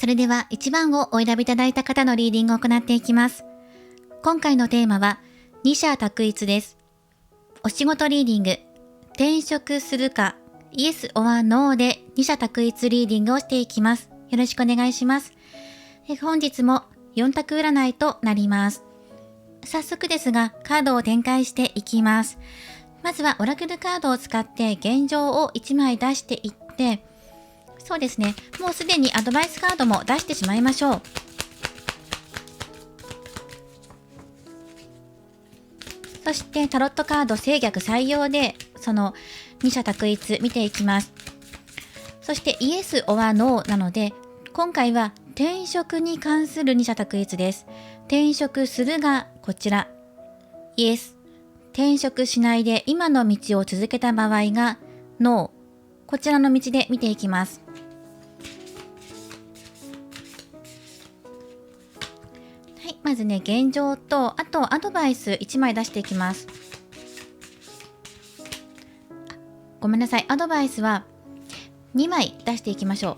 それでは1番をお選びいただいた方のリーディングを行っていきます。今回のテーマは二者択一です。お仕事リーディング、転職するかイエス or NO で二者択一リーディングをしていきます。よろしくお願いします。本日も4択占いとなります。早速ですがカードを展開していきます。まずはオラクルカードを使って現状を1枚出していって、そうですね、もうすでにアドバイスカードも出してしまいましょう。そしてタロットカード制逆採用でその二者択一見ていきます。そしてイエス or NO なので今回は転職に関する二者択一です。転職するがこちらイエス、転職しないで今の道を続けた場合が NO、 こちらの道で見ていきます。はい、まずね現状とあとアドバイス1枚出していきます。ごめんなさい、アドバイスは2枚出していきましょう。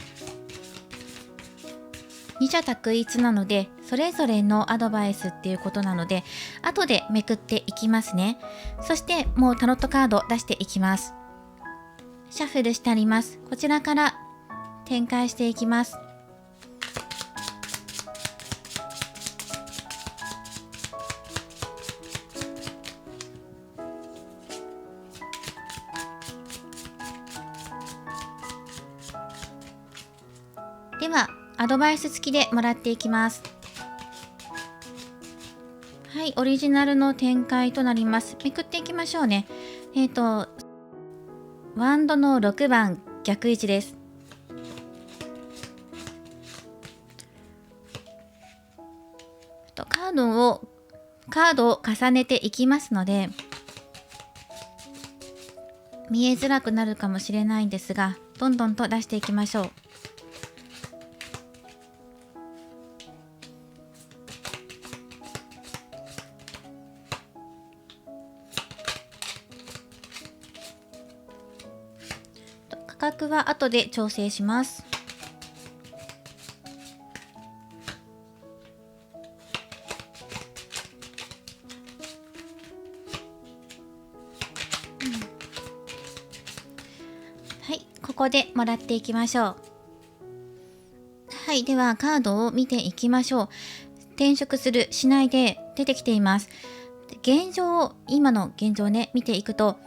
二者択一なのでそれぞれのアドバイスっていうことなので後でめくっていきますね。そしてもうタロットカード出していきます。シャッフルしてあります。こちらから展開していきます。ではアドバイス付きでもらっていきます。はい、オリジナルの展開となります。めくっていきましょうね。ワンドの6番逆位置です。カードを重ねていきますので見えづらくなるかもしれないんですが、どんどんと出していきましょう。価格は後で調整します。はい、ここでもらっていきましょう。はい、ではカードを見ていきましょう。転職するしないで出てきています。今の現状ね見ていくと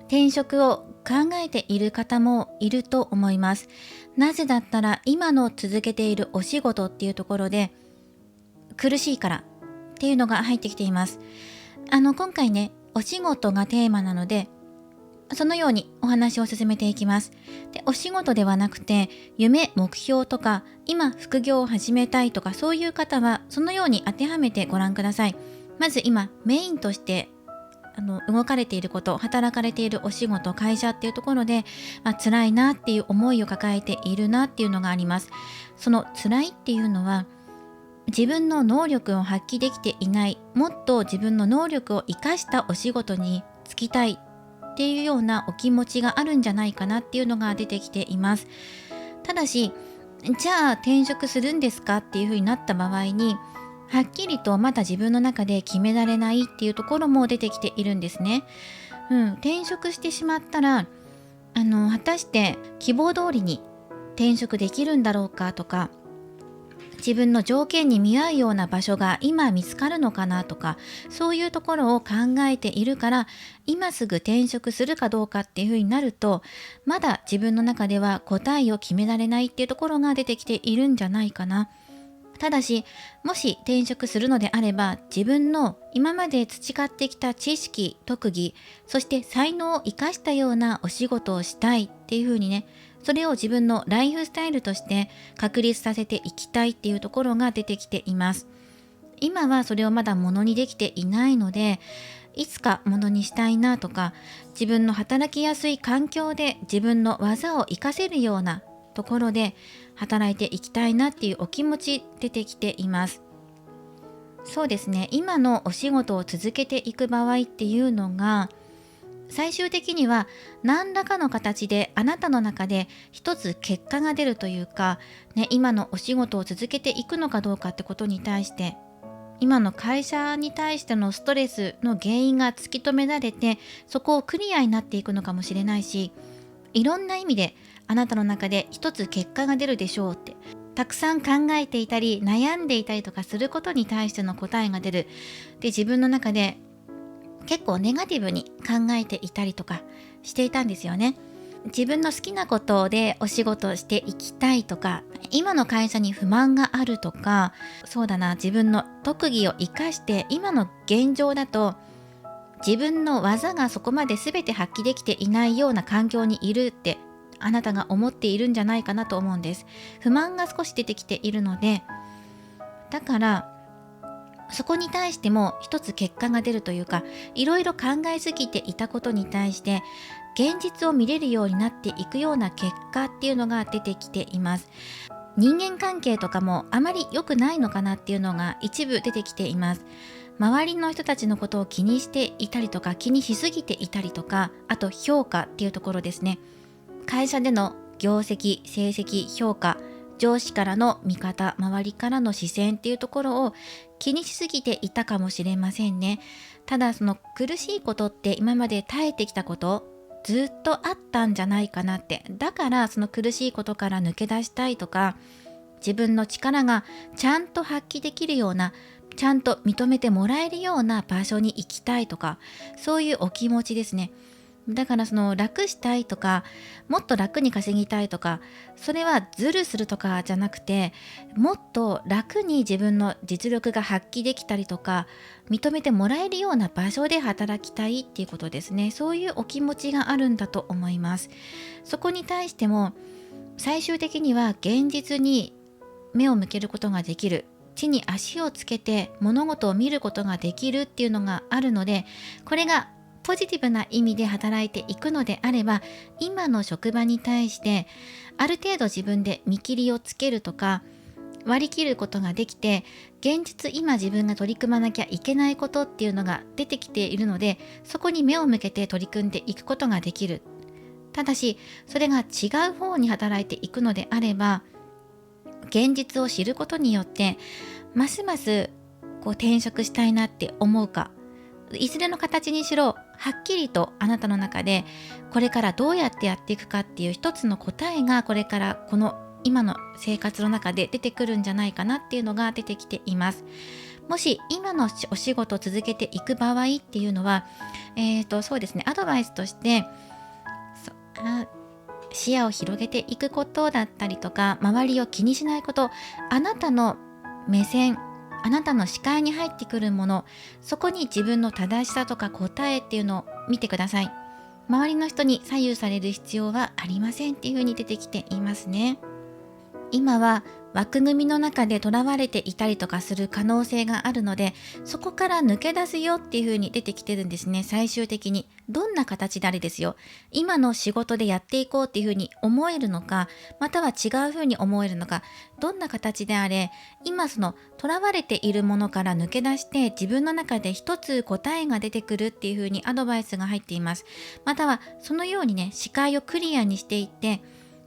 転職を考えている方もいると思います。なぜだったら今の続けているお仕事っていうところで苦しいからっていうのが入ってきています。今回ねお仕事がテーマなのでそのようにお話を進めていきます。で、お仕事ではなくて夢目標とか今副業を始めたいとかそういう方はそのように当てはめてご覧ください。まず今メインとして動かれていること、働かれているお仕事、会社っていうところで、辛いなっていう思いを抱えているなっていうのがあります。その辛いっていうのは自分の能力を発揮できていない、もっと自分の能力を生かしたお仕事に就きたいっていうようなお気持ちがあるんじゃないかなっていうのが出てきています。ただし、じゃあ転職するんですかっていうふうになった場合にはっきりとまだ自分の中で決められないっていうところも出てきているんですね。転職してしまったら果たして希望通りに転職できるんだろうかとか、自分の条件に見合うような場所が今見つかるのかなとか、そういうところを考えているから今すぐ転職するかどうかっていうふうになるとまだ自分の中では答えを決められないっていうところが出てきているんじゃないかな。ただし、もし転職するのであれば自分の今まで培ってきた知識、特技、そして才能を生かしたようなお仕事をしたいっていうふうにね、それを自分のライフスタイルとして確立させていきたいっていうところが出てきています。今はそれをまだものにできていないので、いつかものにしたいなとか、自分の働きやすい環境で自分の技を活かせるようなところで働いていきたいなっていうお気持ち出てきています。そうですね、今のお仕事を続けていく場合っていうのが最終的には何らかの形であなたの中で一つ結果が出るというか、ね、今のお仕事を続けていくのかどうかってことに対して、今の会社に対してのストレスの原因が突き止められて、そこをクリアになっていくのかもしれないし、いろんな意味であなたの中で一つ結果が出るでしょうって、たくさん考えていたり悩んでいたりとかすることに対しての答えが出る。で、自分の中で結構ネガティブに考えていたりとかしていたんですよね。自分の好きなことでお仕事をしていきたいとか、今の会社に不満があるとか、そうだな、自分の特技を生かして今の現状だと自分の技がそこまで全て発揮できていないような環境にいるってあなたが思っているんじゃないかなと思うんです。不満が少し出てきているので、だからそこに対しても一つ結果が出るというか、いろいろ考えすぎていたことに対して現実を見れるようになっていくような結果っていうのが出てきています。人間関係とかもあまり良くないのかなっていうのが一部出てきています。周りの人たちのことを気にしていたりとか、気にしすぎていたりとか、あと評価っていうところですね。会社での業績、成績、評価、上司からの見方、周りからの視線っていうところを気にしすぎていたかもしれませんね。ただその苦しいことって今まで耐えてきたことずっとあったんじゃないかなって。だからその苦しいことから抜け出したいとか、自分の力がちゃんと発揮できるような、ちゃんと認めてもらえるような場所に行きたいとか、そういうお気持ちですね。だからその楽したいとか、もっと楽に稼ぎたいとか、それはズルするとかじゃなくて、もっと楽に自分の実力が発揮できたりとか、認めてもらえるような場所で働きたいっていうことですね。そういうお気持ちがあるんだと思います。そこに対しても最終的には現実に目を向けることができる、地に足をつけて物事を見ることができるっていうのがあるので、これがポジティブな意味で働いていくのであれば、今の職場に対してある程度自分で見切りをつけるとか割り切ることができて、現実今自分が取り組まなきゃいけないことっていうのが出てきているので、そこに目を向けて取り組んでいくことができる。ただしそれが違う方に働いていくのであれば、現実を知ることによってますます転職したいなって思うか、いずれの形にしろはっきりとあなたの中でこれからどうやってやっていくかっていう一つの答えがこれからこの今の生活の中で出てくるんじゃないかなっていうのが出てきています。もし今のお仕事を続けていく場合っていうのは、そうですね、アドバイスとして視野を広げていくことだったりとか、周りを気にしないこと、あなたの目線、あなたの視界に入ってくるもの、そこに自分の正しさとか答えっていうのを見てください。周りの人に左右される必要はありませんっていうふうに出てきていますね。今は枠組みの中でとらわれていたりとかする可能性があるので、そこから抜け出すよっていう風に出てきてるんですね。最終的にどんな形であれですよ、今の仕事でやっていこうっていう風に思えるのか、または違う風に思えるのか、どんな形であれ、今そのとらわれているものから抜け出して自分の中で一つ答えが出てくるっていう風にアドバイスが入っています。またはそのようにね、視界をクリアにしていって、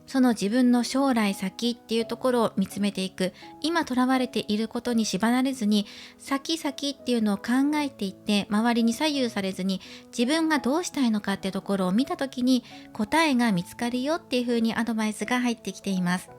その自分の将来先っていうところを見つめていく。今とらわれていることに縛られずに、先っていうのを考えていって、周りに左右されずに自分がどうしたいのかっていうところを見たときに答えが見つかるよっていう風にアドバイスが入ってきています。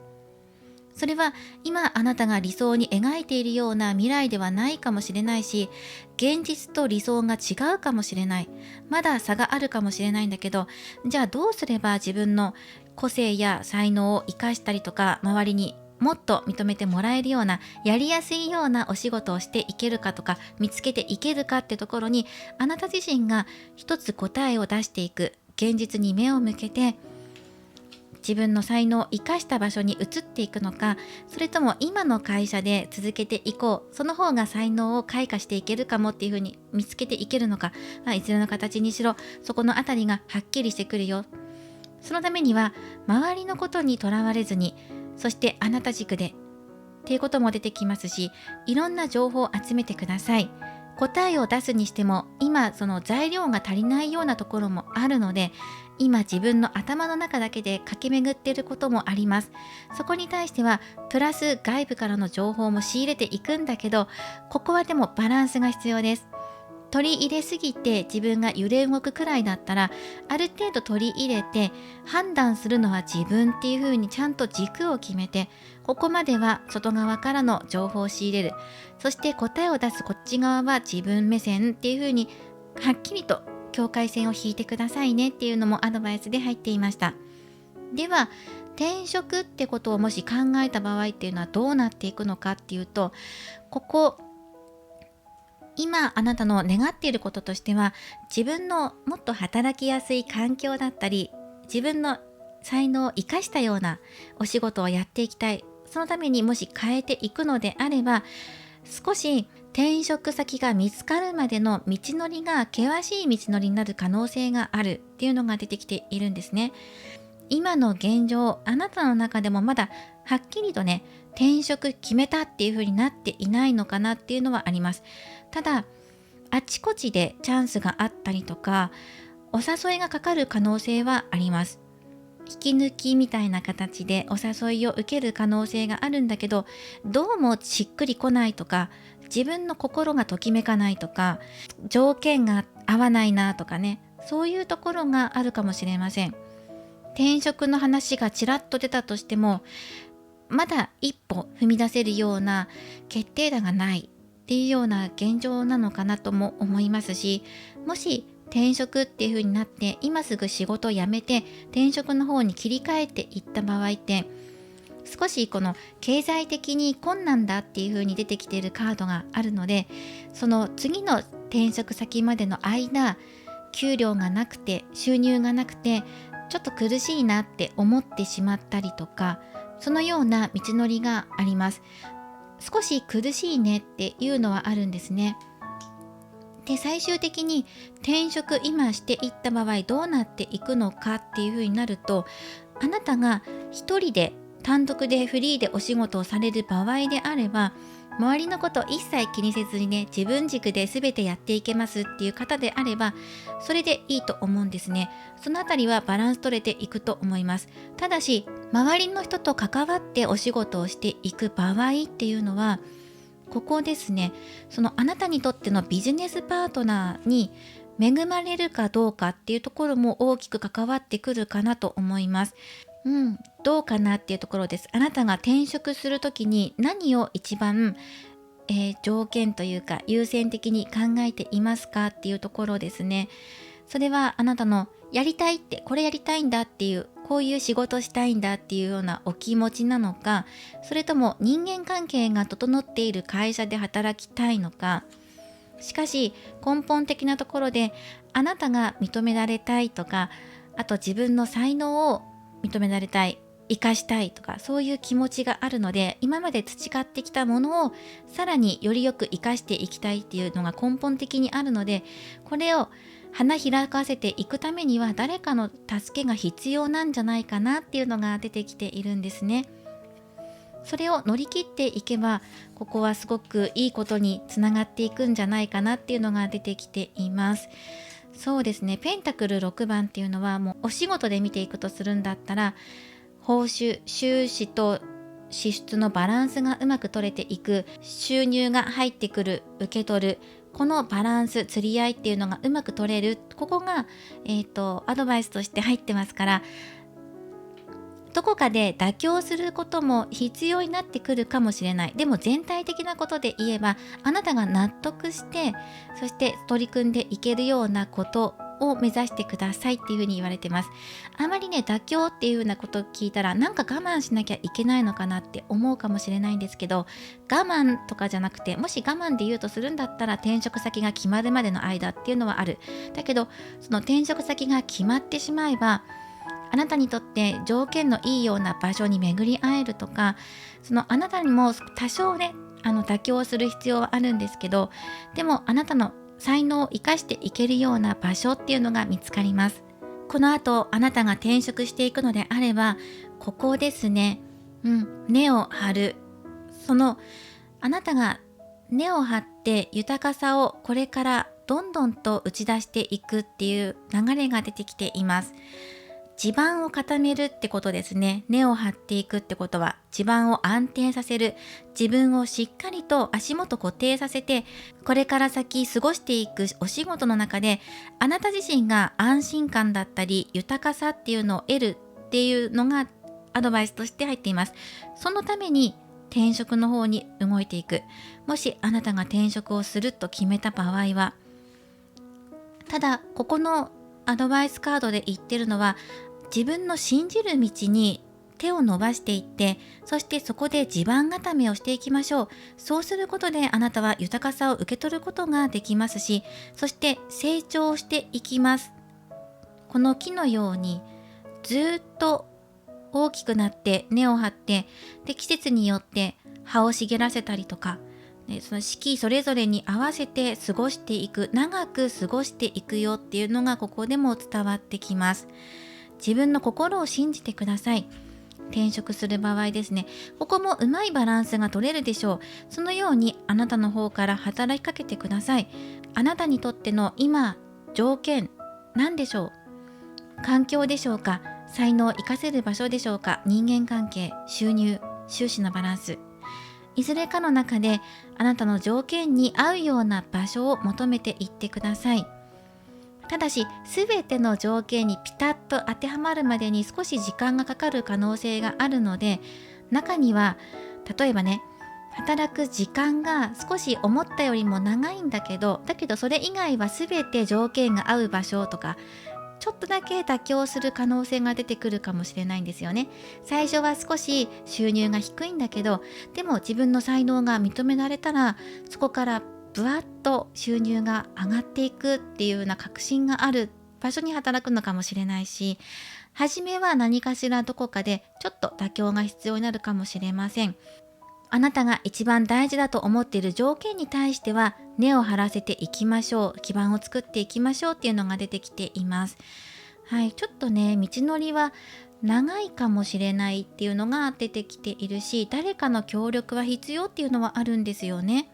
それは今あなたが理想に描いているような未来ではないかもしれないし、現実と理想が違うかもしれない。まだ差があるかもしれないんだけど、じゃあどうすれば自分の個性や才能を生かしたりとか、周りにもっと認めてもらえるような、やりやすいようなお仕事をしていけるかとか、見つけていけるかってところに、あなた自身が一つ答えを出していく。現実に目を向けて、自分の才能を生かした場所に移っていくのか、それとも今の会社で続けていこう、その方が才能を開花していけるかもっていう風に見つけていけるのか、いずれの形にしろそこのあたりがはっきりしてくるよ。そのためには周りのことにとらわれずに、そしてあなた軸でっていうことも出てきますし、いろんな情報を集めてください。答えを出すにしても今その材料が足りないようなところもあるので、今自分の頭の中だけで駆け巡っていることもあります。そこに対してはプラス外部からの情報も仕入れていくんだけど、ここはでもバランスが必要です。取り入れすぎて自分が揺れ動くくらいだったら、ある程度取り入れて判断するのは自分っていう風にちゃんと軸を決めて、ここまでは外側からの情報を仕入れる、そして答えを出すこっち側は自分目線っていう風にはっきりと境界線を引いてくださいねっていうのもアドバイスで入っていました。では転職ってことをもし考えた場合っていうのはどうなっていくのかっていうと、ここ今あなたの願っていることとしては、自分のもっと働きやすい環境だったり、自分の才能を生かしたようなお仕事をやっていきたい。そのためにもし変えていくのであれば、少し転職先が見つかるまでの道のりが険しい道のりになる可能性があるっていうのが出てきているんですね。今の現状、あなたの中でもまだはっきりとね、転職決めたっていう風になっていないのかなっていうのはあります。ただ、あちこちでチャンスがあったりとか、お誘いがかかる可能性はあります。引き抜きみたいな形でお誘いを受ける可能性があるんだけど、どうもしっくりこないとか、自分の心がときめかないとか、条件が合わないなとかね、そういうところがあるかもしれません。転職の話がちらっと出たとしても、まだ一歩踏み出せるような決定打がないっていうような現状なのかなとも思いますし、もし転職っていう風になって今すぐ仕事を辞めて転職の方に切り替えていった場合って、少しこの経済的に困難だっていう風に出てきているカードがあるので、その次の転職先までの間、給料がなくて収入がなくてちょっと苦しいなって思ってしまったりとか、そのような道のりがあります。少し苦しいねっていうのはあるんですね。で、最終的に転職今していった場合どうなっていくのかっていうふうになると、あなたが一人で単独でフリーでお仕事をされる場合であれば、周りのことを一切気にせずにね、自分軸で全てやっていけますっていう方であれば、それでいいと思うんですね。そのあたりはバランス取れていくと思います。ただし、周りの人と関わってお仕事をしていく場合っていうのは、ここですね、そのあなたにとってのビジネスパートナーに恵まれるかどうかっていうところも大きく関わってくるかなと思います。どうかなっていうところです。あなたが転職するときに何を一番、条件というか優先的に考えていますかっていうところですね。それはあなたのやりたいって、これやりたいんだっていう、こういう仕事したいんだっていうようなお気持ちなのか、それとも人間関係が整っている会社で働きたいのか。しかし根本的なところであなたが認められたいとか、あと自分の才能を認められたい、生かしたいとか、そういう気持ちがあるので、今まで培ってきたものをさらによりよく生かしていきたいっていうのが根本的にあるので、これを花開かせていくためには誰かの助けが必要なんじゃないかなっていうのが出てきているんですね。それを乗り切っていけば、ここはすごくいいことにつながっていくんじゃないかなっていうのが出てきています。そうですね、ペンタクル6番っていうのはもうお仕事で見ていくとするんだったら、報酬、収支と支出のバランスがうまく取れていく、収入が入ってくる、受け取る、このバランス、釣り合いっていうのがうまく取れる、ここが、アドバイスとして入ってますから、どこかで妥協することも必要になってくるかもしれない。でも全体的なことで言えば、あなたが納得して、そして取り組んでいけるようなことを目指してくださいっていうふうに言われてます。あまりね、妥協っていうふうなことを聞いたら、なんか我慢しなきゃいけないのかなって思うかもしれないんですけど、我慢とかじゃなくて、もし我慢で言うとするんだったら、転職先が決まるまでの間っていうのはある。だけど、その転職先が決まってしまえば、あなたにとって条件のいいような場所に巡り会えるとか、そのあなたにも多少ね、妥協する必要はあるんですけど、でもあなたの才能を生かしていけるような場所っていうのが見つかります。この後あなたが転職していくのであれば、ここですね、根を張る、そのあなたが根を張って豊かさをこれからどんどんと打ち出していくっていう流れが出てきています。地盤を固めるってことですね。根を張っていくってことは地盤を安定させる、自分をしっかりと足元固定させて、これから先過ごしていくお仕事の中であなた自身が安心感だったり豊かさっていうのを得るっていうのがアドバイスとして入っています。そのために転職の方に動いていく。もしあなたが転職をすると決めた場合は、ただここのアドバイスカードで言ってるのは、自分の信じる道に手を伸ばしていって、そしてそこで地盤固めをしていきましょう。そうすることであなたは豊かさを受け取ることができますし、そして成長していきます。この木のようにずっと大きくなって根を張って、で季節によって葉を茂らせたりとか、その四季それぞれに合わせて過ごしていく、長く過ごしていくよっていうのがここでも伝わってきます。自分の心を信じてください。転職する場合ですね、ここもうまいバランスが取れるでしょう。そのようにあなたの方から働きかけてください。あなたにとっての今条件何でしょう。環境でしょうか、才能を生かせる場所でしょうか、人間関係、収入、収支のバランス、いずれかの中であなたの条件に合うような場所を求めていってください。ただし、すべての条件にピタッと当てはまるまでに少し時間がかかる可能性があるので、中には例えばね、働く時間が少し思ったよりも長いんだけどそれ以外はすべて条件が合う場所とか、ちょっとだけ妥協する可能性が出てくるかもしれないんですよね。最初は少し収入が低いんだけど、でも自分の才能が認められたら、そこからぶわっと収入が上がっていくっていうような確信がある場所に働くのかもしれないし、初めは何かしらどこかでちょっと妥協が必要になるかもしれません。あなたが一番大事だと思っている条件に対しては根を張らせていきましょう。基盤を作っていきましょうっていうのが出てきています。はい、ちょっとね、道のりは長いかもしれないっていうのが出てきているし、誰かの協力は必要っていうのはあるんですよね。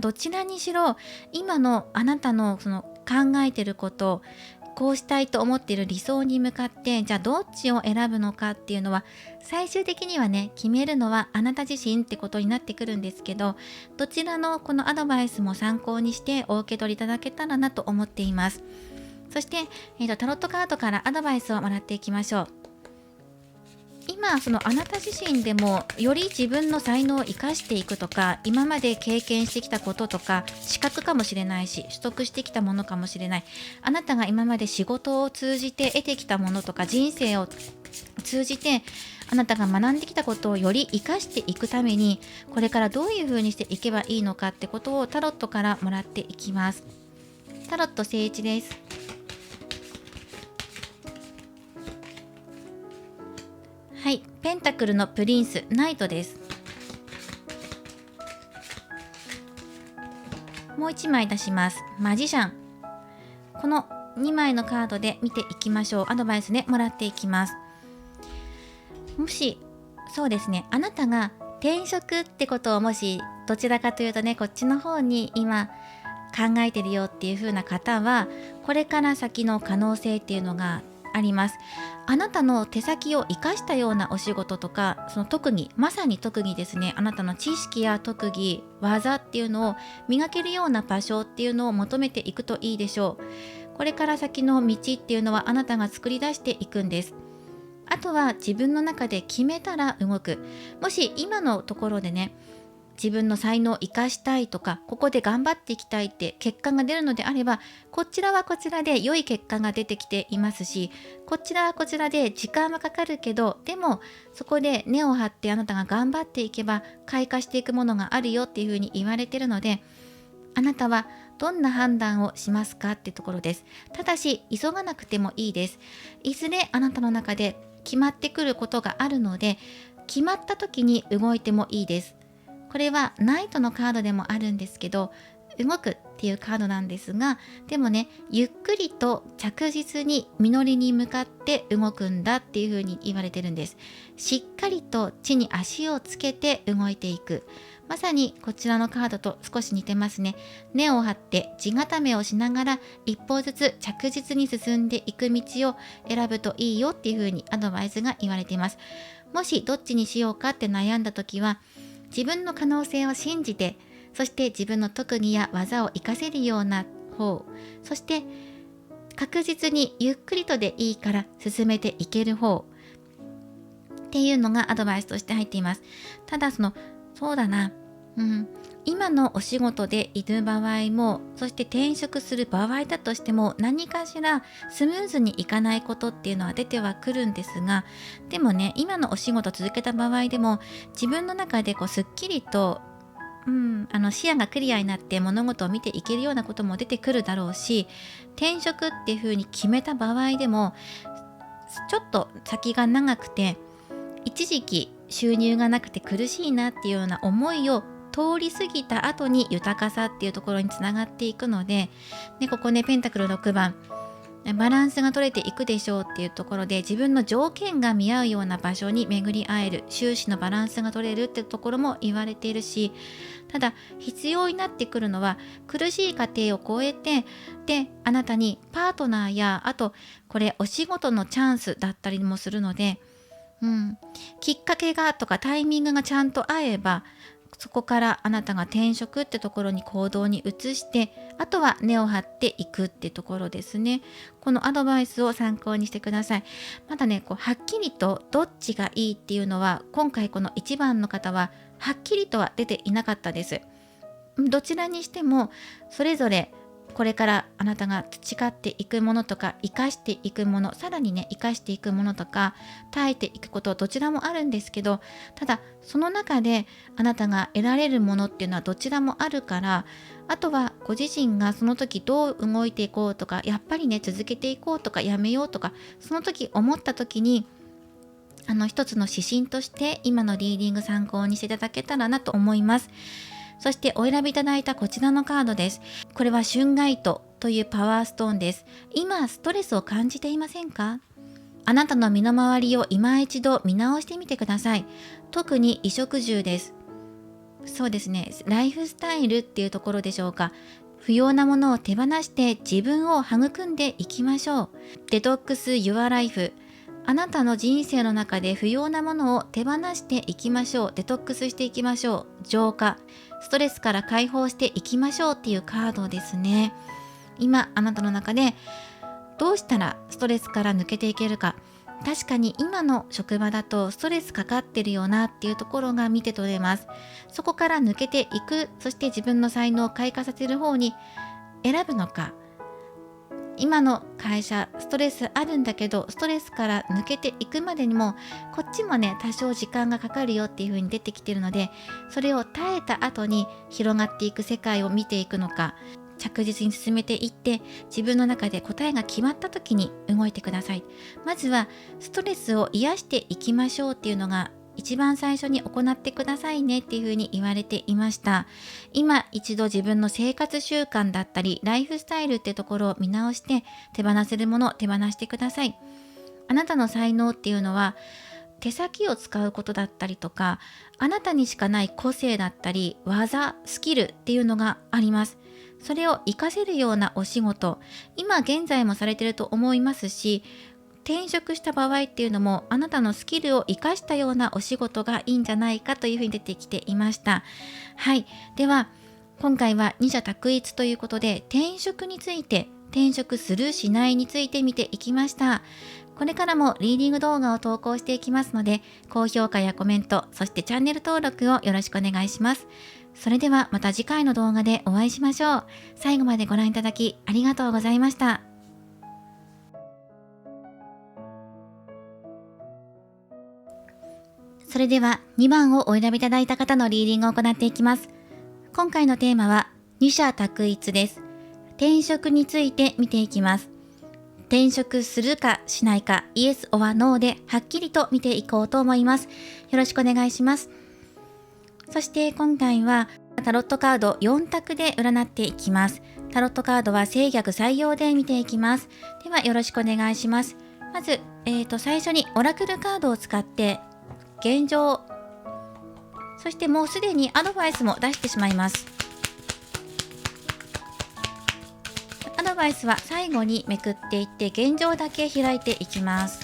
どちらにしろ今のあなたのその考えてること、こうしたいと思っている理想に向かって、じゃあどっちを選ぶのかっていうのは、最終的にはね、決めるのはあなた自身ってことになってくるんですけど、どちらのこのアドバイスも参考にしてお受け取りいただけたらなと思っています。そして、タロットカードからアドバイスをもらっていきましょう。今そのあなた自身でもより自分の才能を生かしていくとか、今まで経験してきたこととか、資格かもしれないし取得してきたものかもしれない、あなたが今まで仕事を通じて得てきたものとか、人生を通じてあなたが学んできたことをより生かしていくために、これからどういう風にしていけばいいのかってことをタロットからもらっていきます。タロット聖一です。はい、ペンタクルのプリンス、ナイトです。もう1枚出します。マジシャン。この2枚のカードで見ていきましょう。アドバイスでもらっていきます。もしそうですね、あなたが転職ってことをもしどちらかというとね、こっちの方に今考えてるよっていう風な方は、これから先の可能性っていうのがあります。あなたの手先を生かしたようなお仕事とか、その特技、まさに特技ですね、あなたの知識や特技、技っていうのを磨けるような場所っていうのを求めていくといいでしょう。これから先の道っていうのはあなたが作り出していくんです。あとは自分の中で決めたら動く。もし今のところでね、自分の才能を生かしたいとか、ここで頑張っていきたいって結果が出るのであれば、こちらはこちらで良い結果が出てきていますし、こちらはこちらで時間はかかるけど、でもそこで根を張ってあなたが頑張っていけば開花していくものがあるよっていうふうに言われているので、あなたはどんな判断をしますかってところです。ただし急がなくてもいいです。いずれあなたの中で決まってくることがあるので、決まった時に動いてもいいです。これはナイトのカードでもあるんですけど、動くっていうカードなんですが、でもね、ゆっくりと着実に実りに向かって動くんだっていう風に言われてるんです。しっかりと地に足をつけて動いていく。まさにこちらのカードと少し似てますね。根を張って地固めをしながら一歩ずつ着実に進んでいく道を選ぶといいよっていう風にアドバイスが言われています。もしどっちにしようかって悩んだ時は、自分の可能性を信じて、そして自分の特技や技を活かせるような方、そして確実にゆっくりとでいいから進めていける方っていうのがアドバイスとして入っています。ただそうだな、今のお仕事でいる場合も、そして転職する場合だとしても、何かしらスムーズにいかないことっていうのは出てはくるんですが、でもね、今のお仕事続けた場合でも自分の中ですっきりと視野がクリアになって物事を見ていけるようなことも出てくるだろうし、転職っていう風に決めた場合でもちょっと先が長くて一時期収入がなくて苦しいなっていうような思いを通り過ぎた後に豊かさっていうところにつながっていくので、ここね、ペンタクル6番、バランスが取れていくでしょうっていうところで、自分の条件が見合うような場所に巡り会える、収支のバランスが取れるってところも言われているし、ただ必要になってくるのは苦しい過程を超えて、であなたにパートナーや、あとこれお仕事のチャンスだったりもするので、きっかけがとかタイミングがちゃんと合えば、そこからあなたが転職ってところに行動に移して、あとは根を張っていくってところですね。このアドバイスを参考にしてください。まだね、はっきりとどっちがいいっていうのは、今回この1番の方ははっきりとは出ていなかったです。どちらにしてもそれぞれこれからあなたが培っていくものとか、生かしていくもの、さらにね生かしていくものとか、耐えていくこと、どちらもあるんですけど、ただその中であなたが得られるものっていうのはどちらもあるから、あとはご自身がその時どう動いていこうとか、やっぱりね続けていこうとか、やめようとか、その時思った時に一つの指針として今のリーディング参考にしていただけたらなと思います。そしてお選びいただいたこちらのカードです。これは春ガイトというパワーストーンです。今ストレスを感じていませんか？あなたの身の回りを今一度見直してみてください。特に衣食住です。そうですね、ライフスタイルっていうところでしょうか。不要なものを手放して自分を育んでいきましょう。デトックス・ユア・ライフ。あなたの人生の中で不要なものを手放していきましょう。デトックスしていきましょう。浄化。ストレスから解放していきましょうっていうカードですね。今あなたの中でどうしたらストレスから抜けていけるか。確かに今の職場だとストレスかかってるよなっていうところが見て取れます。そこから抜けていく、そして自分の才能を開花させる方に選ぶのか、今の会社ストレスあるんだけど、ストレスから抜けていくまでにもこっちもね多少時間がかかるよっていう風に出てきてるので、それを耐えた後に広がっていく世界を見ていくのか、着実に進めていって自分の中で答えが決まった時に動いてください。まずはストレスを癒していきましょうっていうのが一番最初に行ってくださいねっていうふうに言われていました。今一度自分の生活習慣だったりライフスタイルってところを見直して、手放せるものを手放してください。あなたの才能っていうのは手先を使うことだったりとか、あなたにしかない個性だったり技、スキルっていうのがあります。それを活かせるようなお仕事、今現在もされていると思いますし、転職した場合っていうのもあなたのスキルを生かしたようなお仕事がいいんじゃないかというふうに出てきていました。はい、では今回は二者択一ということで、転職について、転職するしないについて見ていきました。これからもリーディング動画を投稿していきますので、高評価やコメント、そしてチャンネル登録をよろしくお願いします。それではまた次回の動画でお会いしましょう。最後までご覧いただきありがとうございました。それでは2番をお選びいただいた方のリーディングを行っていきます。今回のテーマは二者択一です。転職について見ていきます。転職するかしないか、イエス or ノーではっきりと見ていこうと思います。よろしくお願いします。そして今回はタロットカード4択で占っていきます。タロットカードは制逆採用で見ていきます。ではよろしくお願いします。まず、最初にオラクルカードを使って現状、そしてもうすでにアドバイスも出してしまいます。アドバイスは最後にめくっていって現状だけ開いていきます。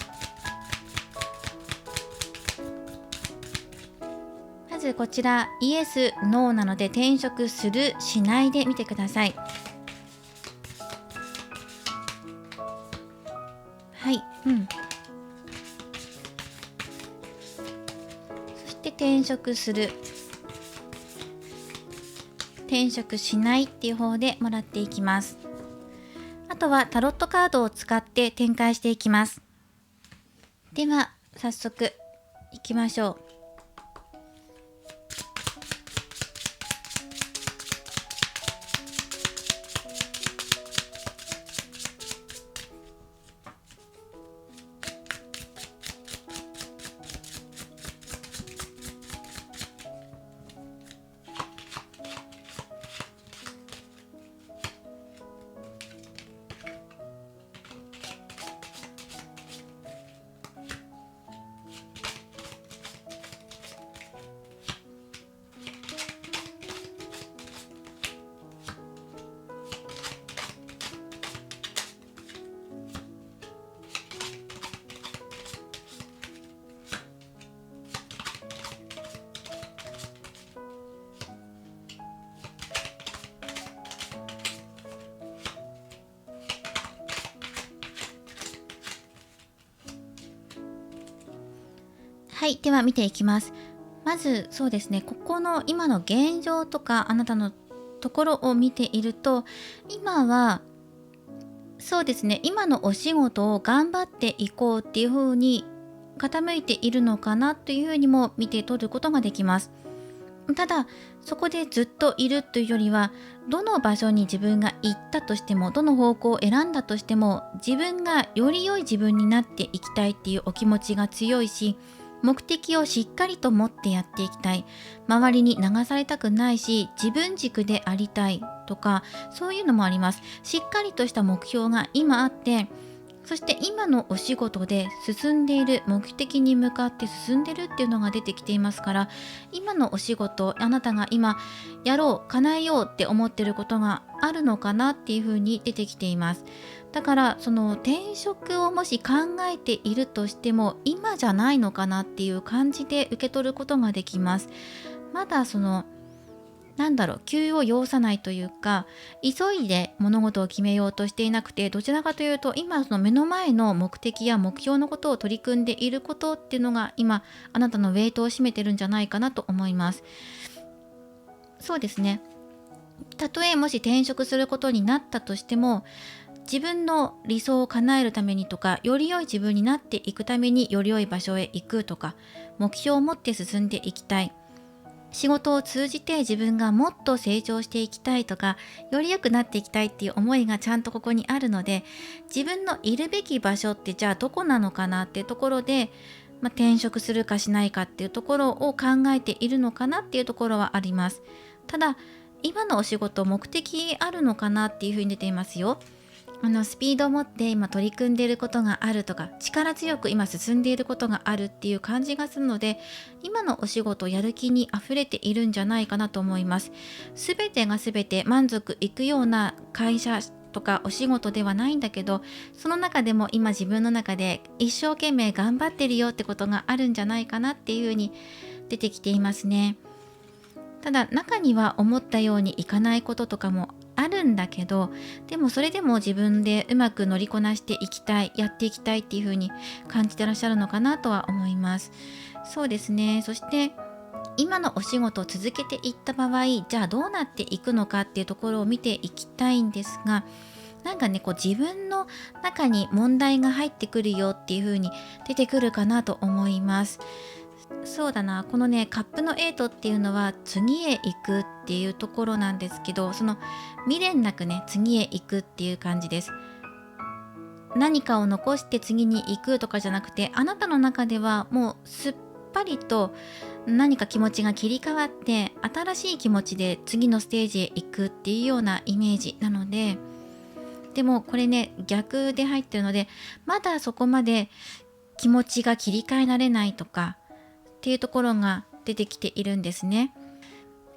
まずこちらイエス・ノーなので転職するしないで見てください。はい、そして転職する、転職しないっていう方でもらっていきます。あとはタロットカードを使って展開していきます。では早速いきましょう。はい、では見ていきます。まずそうですね、ここの今の現状とかあなたのところを見ていると、今はそうですね、今のお仕事を頑張っていこうっていう風に傾いているのかなという風にも見て取ることができます。ただそこでずっといるというよりは、どの場所に自分が行ったとしても、どの方向を選んだとしても、自分がより良い自分になっていきたいっていうお気持ちが強いし、目的をしっかりと持ってやっていきたい、周りに流されたくないし、自分軸でありたいとか、そういうのもあります。しっかりとした目標が今あって、そして今のお仕事で進んでいる、目的に向かって進んでるっていうのが出てきていますから、今のお仕事、あなたが今やろう、叶えようって思ってることがあるのかなっていうふうに出てきています。だからその転職をもし考えているとしても、今じゃないのかなっていう感じで受け取ることができます。まだ急を要さないというか、急いで物事を決めようとしていなくて、どちらかというと今その目の前の目的や目標のことを取り組んでいることっていうのが今あなたのウェイトを占めてるんじゃないかなと思います。そうですね、たとえもし転職することになったとしても、自分の理想を叶えるためにとか、より良い自分になっていくためにより良い場所へ行くとか、目標を持って進んでいきたい、仕事を通じて自分がもっと成長していきたいとか、より良くなっていきたいっていう思いがちゃんとここにあるので、自分のいるべき場所ってじゃあどこなのかなっていうところで、転職するかしないかっていうところを考えているのかなっていうところはあります。ただ今のお仕事目的あるのかなっていうふうに出ていますよ。スピードを持って今取り組んでいることがあるとか、力強く今進んでいることがあるっていう感じがするので、今のお仕事やる気にあふれているんじゃないかなと思います。すべてがすべて満足いくような会社とかお仕事ではないんだけど、その中でも今自分の中で一生懸命頑張ってるよってことがあるんじゃないかなっていうふうに出てきていますね。ただ中には思ったようにいかないこととかもあるんだけど、でもそれでも自分でうまく乗りこなしていきたい、やっていきたいっていう風に感じてらっしゃるのかなとは思います。そうですね。そして今のお仕事を続けていった場合、じゃあどうなっていくのかっていうところを見ていきたいんですが、自分の中に問題が入ってくるよっていう風に出てくるかなと思います。そうだな、このねカップの8っていうのは次へ行くっていうところなんですけど、その未練なくね次へ行くっていう感じです。何かを残して次に行くとかじゃなくて、あなたの中ではもうすっぱりと何か気持ちが切り替わって新しい気持ちで次のステージへ行くっていうようなイメージなので、でもこれね逆で入ってるので、まだそこまで気持ちが切り替えられないとかっていうところが出てきているんですね。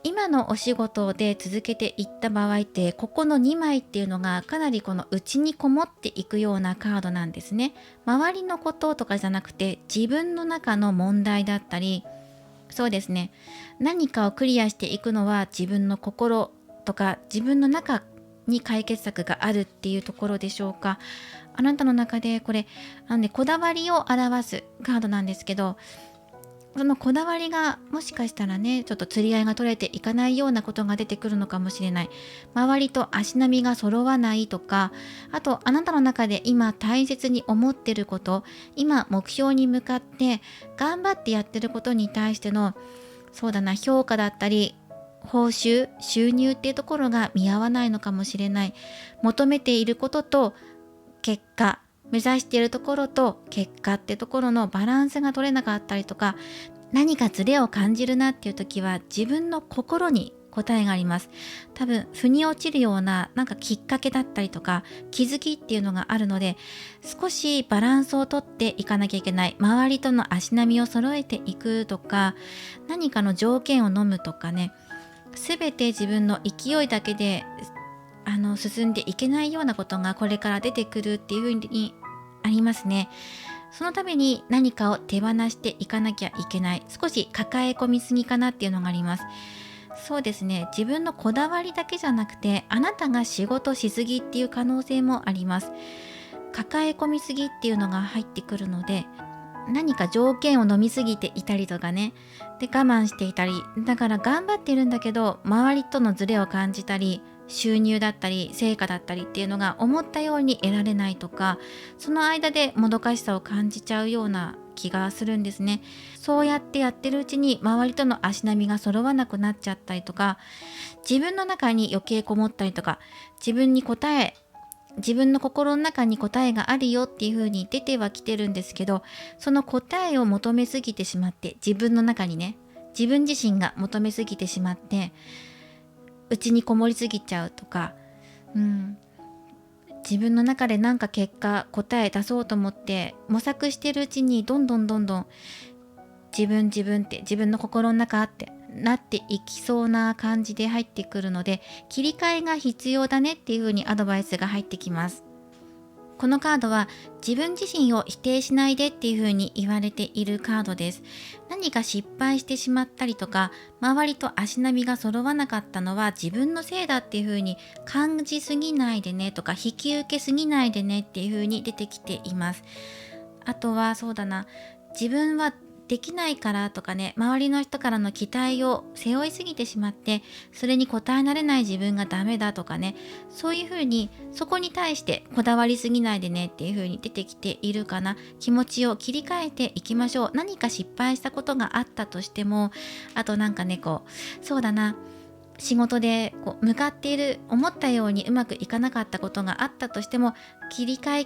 今のお仕事で続けていった場合って、ここの2枚っていうのがかなりこの内にこもっていくようなカードなんですね。周りのこととかじゃなくて自分の中の問題だったり、そうですね、何かをクリアしていくのは自分の心とか自分の中に解決策があるっていうところでしょうか。あなたの中でこれこだわりを表すカードなんですけど、そのこだわりがもしかしたらね、ちょっと釣り合いが取れていかないようなことが出てくるのかもしれない。周りと足並みが揃わないとか、あとあなたの中で今大切に思ってること、今目標に向かって頑張ってやってることに対しての、そうだな、評価だったり報酬、収入っていうところが見合わないのかもしれない。求めていることと結果、目指しているところと結果ってところのバランスが取れなかったりとか、何かズレを感じるなっていう時は自分の心に答えがあります。多分腑に落ちるようななんかきっかけだったりとか気づきっていうのがあるので、少しバランスをとっていかなきゃいけない。周りとの足並みを揃えていくとか、何かの条件を飲むとかね、全て自分の勢いだけで進んでいけないようなことがこれから出てくるっていう風にありますね。そのために何かを手放していかなきゃいけない。少し抱え込みすぎかなっていうのがあります。そうですね。自分のこだわりだけじゃなくて、あなたが仕事しすぎっていう可能性もあります。抱え込みすぎっていうのが入ってくるので、何か条件を飲みすぎていたりとかね。で、我慢していたり、だから頑張ってるんだけど、周りとのズレを感じたり、収入だったり成果だったりっていうのが思ったように得られないとか、その間でもどかしさを感じちゃうような気がするんですね。そうやってやってるうちに周りとの足並みが揃わなくなっちゃったりとか、自分の中に余計こもったりとか、自分の心の中に答えがあるよっていう風に出てはきてるんですけど、その答えを求めすぎてしまって、自分の中にね、自分自身が求めすぎてしまって内にこもりすぎちゃうとか、自分の中でなんか結果答え出そうと思って模索してるうちにどんどん自分って自分の心の中ってなっていきそうな感じで入ってくるので、切り替えが必要だねっていう風にアドバイスが入ってきます。このカードは自分自身を否定しないでっていう風に言われているカードです。何か失敗してしまったりとか、周りと足並みが揃わなかったのは自分のせいだっていう風に感じすぎないでねとか、引き受けすぎないでねっていう風に出てきています。あとはそうだな、自分はできないからとかね、周りの人からの期待を背負いすぎてしまって、それに応えられない自分がダメだとかね、そういう風にそこに対してこだわりすぎないでねっていう風に出てきているかな。気持ちを切り替えていきましょう。何か失敗したことがあったとしても、あとなんかね、そうだな、仕事で向かっている思ったようにうまくいかなかったことがあったとしても、切り替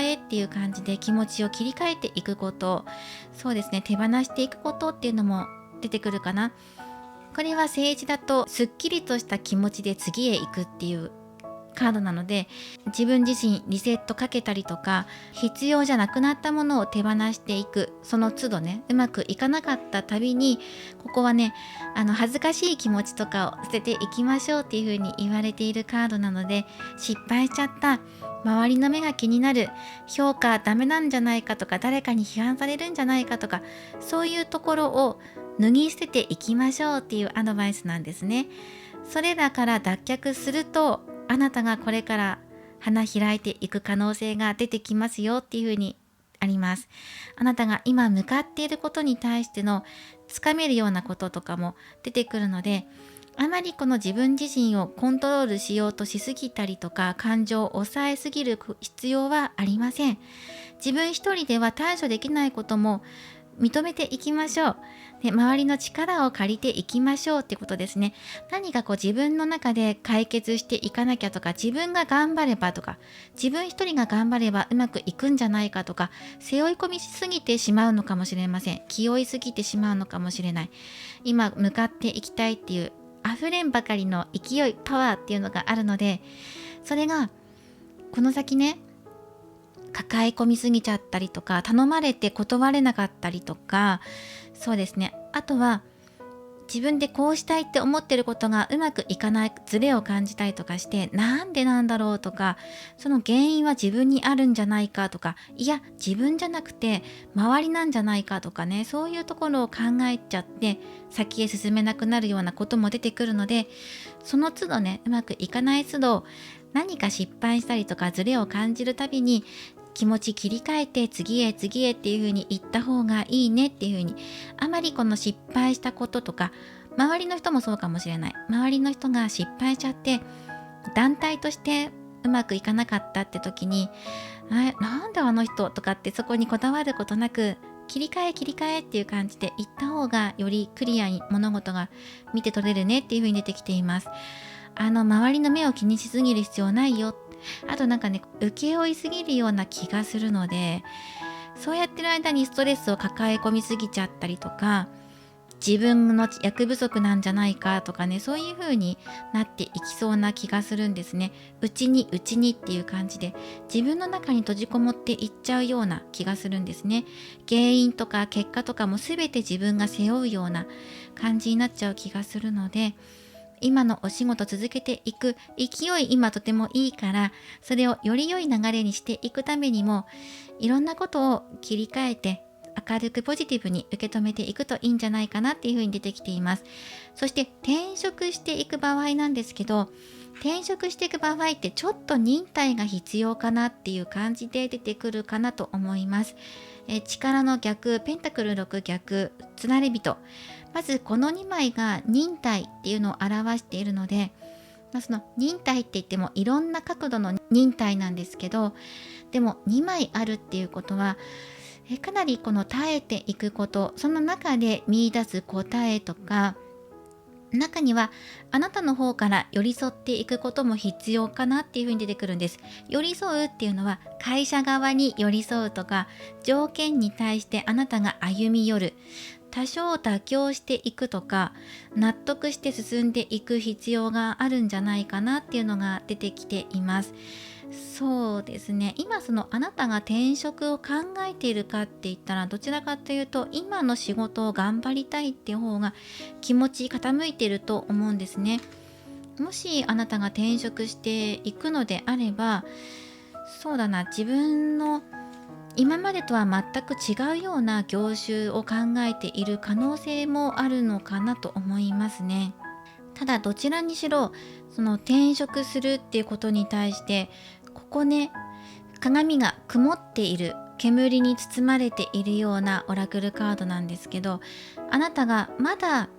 えっていう感じで気持ちを切り替えていくこと、そうですね、手放していくことっていうのも出てくるかな。これは政治だとすっきりとした気持ちで次へ行くっていうカードなので、自分自身リセットかけたりとか、必要じゃなくなったものを手放していく、その都度ね、うまくいかなかったたびに、ここはね、恥ずかしい気持ちとかを捨てていきましょうっていう風に言われているカードなので、失敗しちゃった、周りの目が気になる、評価ダメなんじゃないかとか、誰かに批判されるんじゃないかとか、そういうところを脱ぎ捨てていきましょうっていうアドバイスなんですね。それらから脱却すると、あなたがこれから花開いていく可能性が出てきますよっていう風にあります。あなたが今向かっていることに対してのつかめるようなこととかも出てくるので、あまりこの自分自身をコントロールしようとしすぎたりとか、感情を抑えすぎる必要はありません。自分一人では対処できないことも認めていきましょう。で、周りの力を借りていきましょうってことですね。何か自分の中で解決していかなきゃとか、自分が頑張ればとか、自分一人が頑張ればうまくいくんじゃないかとか、背負い込みしすぎてしまうのかもしれません。気負いすぎてしまうのかもしれない。今向かっていきたいっていう溢れんばかりの勢い、パワーっていうのがあるので、それがこの先ね、抱え込みすぎちゃったりとか、頼まれて断れなかったりとか、そうですね、あとは自分でこうしたいって思ってることがうまくいかないズレを感じたりとかして、なんでなんだろうとか、その原因は自分にあるんじゃないかとか、いや自分じゃなくて周りなんじゃないかとかね、そういうところを考えちゃって先へ進めなくなるようなことも出てくるので、その都度ね、うまくいかない都度何か失敗したりとかズレを感じるたびに気持ち切り替えて次へ次へっていう風に言った方がいいねっていう風に、あまりこの失敗したこととか、周りの人もそうかもしれない、周りの人が失敗しちゃって団体としてうまくいかなかったって時に、なんであの人とかってそこにこだわることなく、切り替えっていう感じで言った方がよりクリアに物事が見て取れるねっていう風に出てきています。周りの目を気にしすぎる必要ないよ。あとなんかね、請負いすぎるような気がするので、そうやってる間にストレスを抱え込みすぎちゃったりとか、自分の役不足なんじゃないかとかね、そういう風になっていきそうな気がするんですね。うちにっていう感じで、自分の中に閉じこもっていっちゃうような気がするんですね。原因とか結果とかも全て自分が背負うような感じになっちゃう気がするので、今のお仕事続けていく勢い、今とてもいいから、それをより良い流れにしていくためにも、いろんなことを切り替えて明るくポジティブに受け止めていくといいんじゃないかなっていうふうに出てきています。そして転職していく場合なんですけど、転職していく場合ってちょっと忍耐が必要かなっていう感じで出てくるかなと思います。力の逆、ペンタクル6逆、つなれ人。まずこの2枚が忍耐っていうのを表しているので、その忍耐って言ってもいろんな角度の忍耐なんですけど、でも2枚あるっていうことは、かなりこの耐えていくこと、その中で見出す答えとか、中にはあなたの方から寄り添っていくことも必要かなっていうふうに出てくるんです。寄り添うっていうのは会社側に寄り添うとか、条件に対してあなたが歩み寄る、多少妥協していくとか、納得して進んでいく必要があるんじゃないかなっていうのが出てきています。そうですね、今そのあなたが転職を考えているかって言ったら、どちらかというと今の仕事を頑張りたいっていう方が気持ち傾いていると思うんですね。もしあなたが転職していくのであれば、そうだな、自分の今までとは全く違うような業種を考えている可能性もあるのかなと思いますね。ただどちらにしろ、その転職するっていうことに対して、ここね、鏡が曇っている、煙に包まれているようなオラクルカードなんですけど、あなたがまだ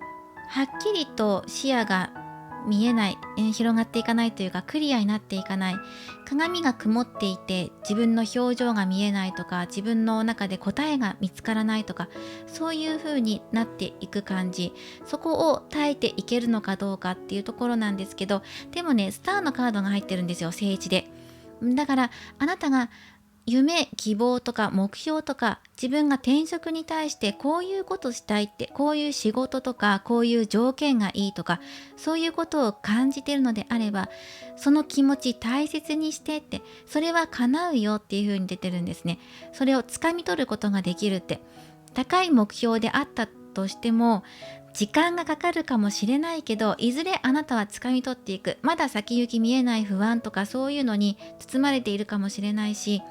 はっきりと視野が見えない、広がっていかないというか、クリアになっていかない、鏡が曇っていて自分の表情が見えないとか、自分の中で答えが見つからないとか、そういう風になっていく感じ、そこを耐えていけるのかどうかっていうところなんですけど、でもね、スターのカードが入ってるんですよ、正位置で。だからあなたが夢、希望とか目標とか、自分が転職に対してこういうことしたいって、こういう仕事とかこういう条件がいいとか、そういうことを感じているのであれば、その気持ち大切にしてって、それは叶うよっていう風に出てるんですね。それを掴み取ることができるって。高い目標であったとしても時間がかかるかもしれないけど、いずれあなたは掴み取っていく。まだ先行き見えない不安とか、そういうのに包まれているかもしれないし、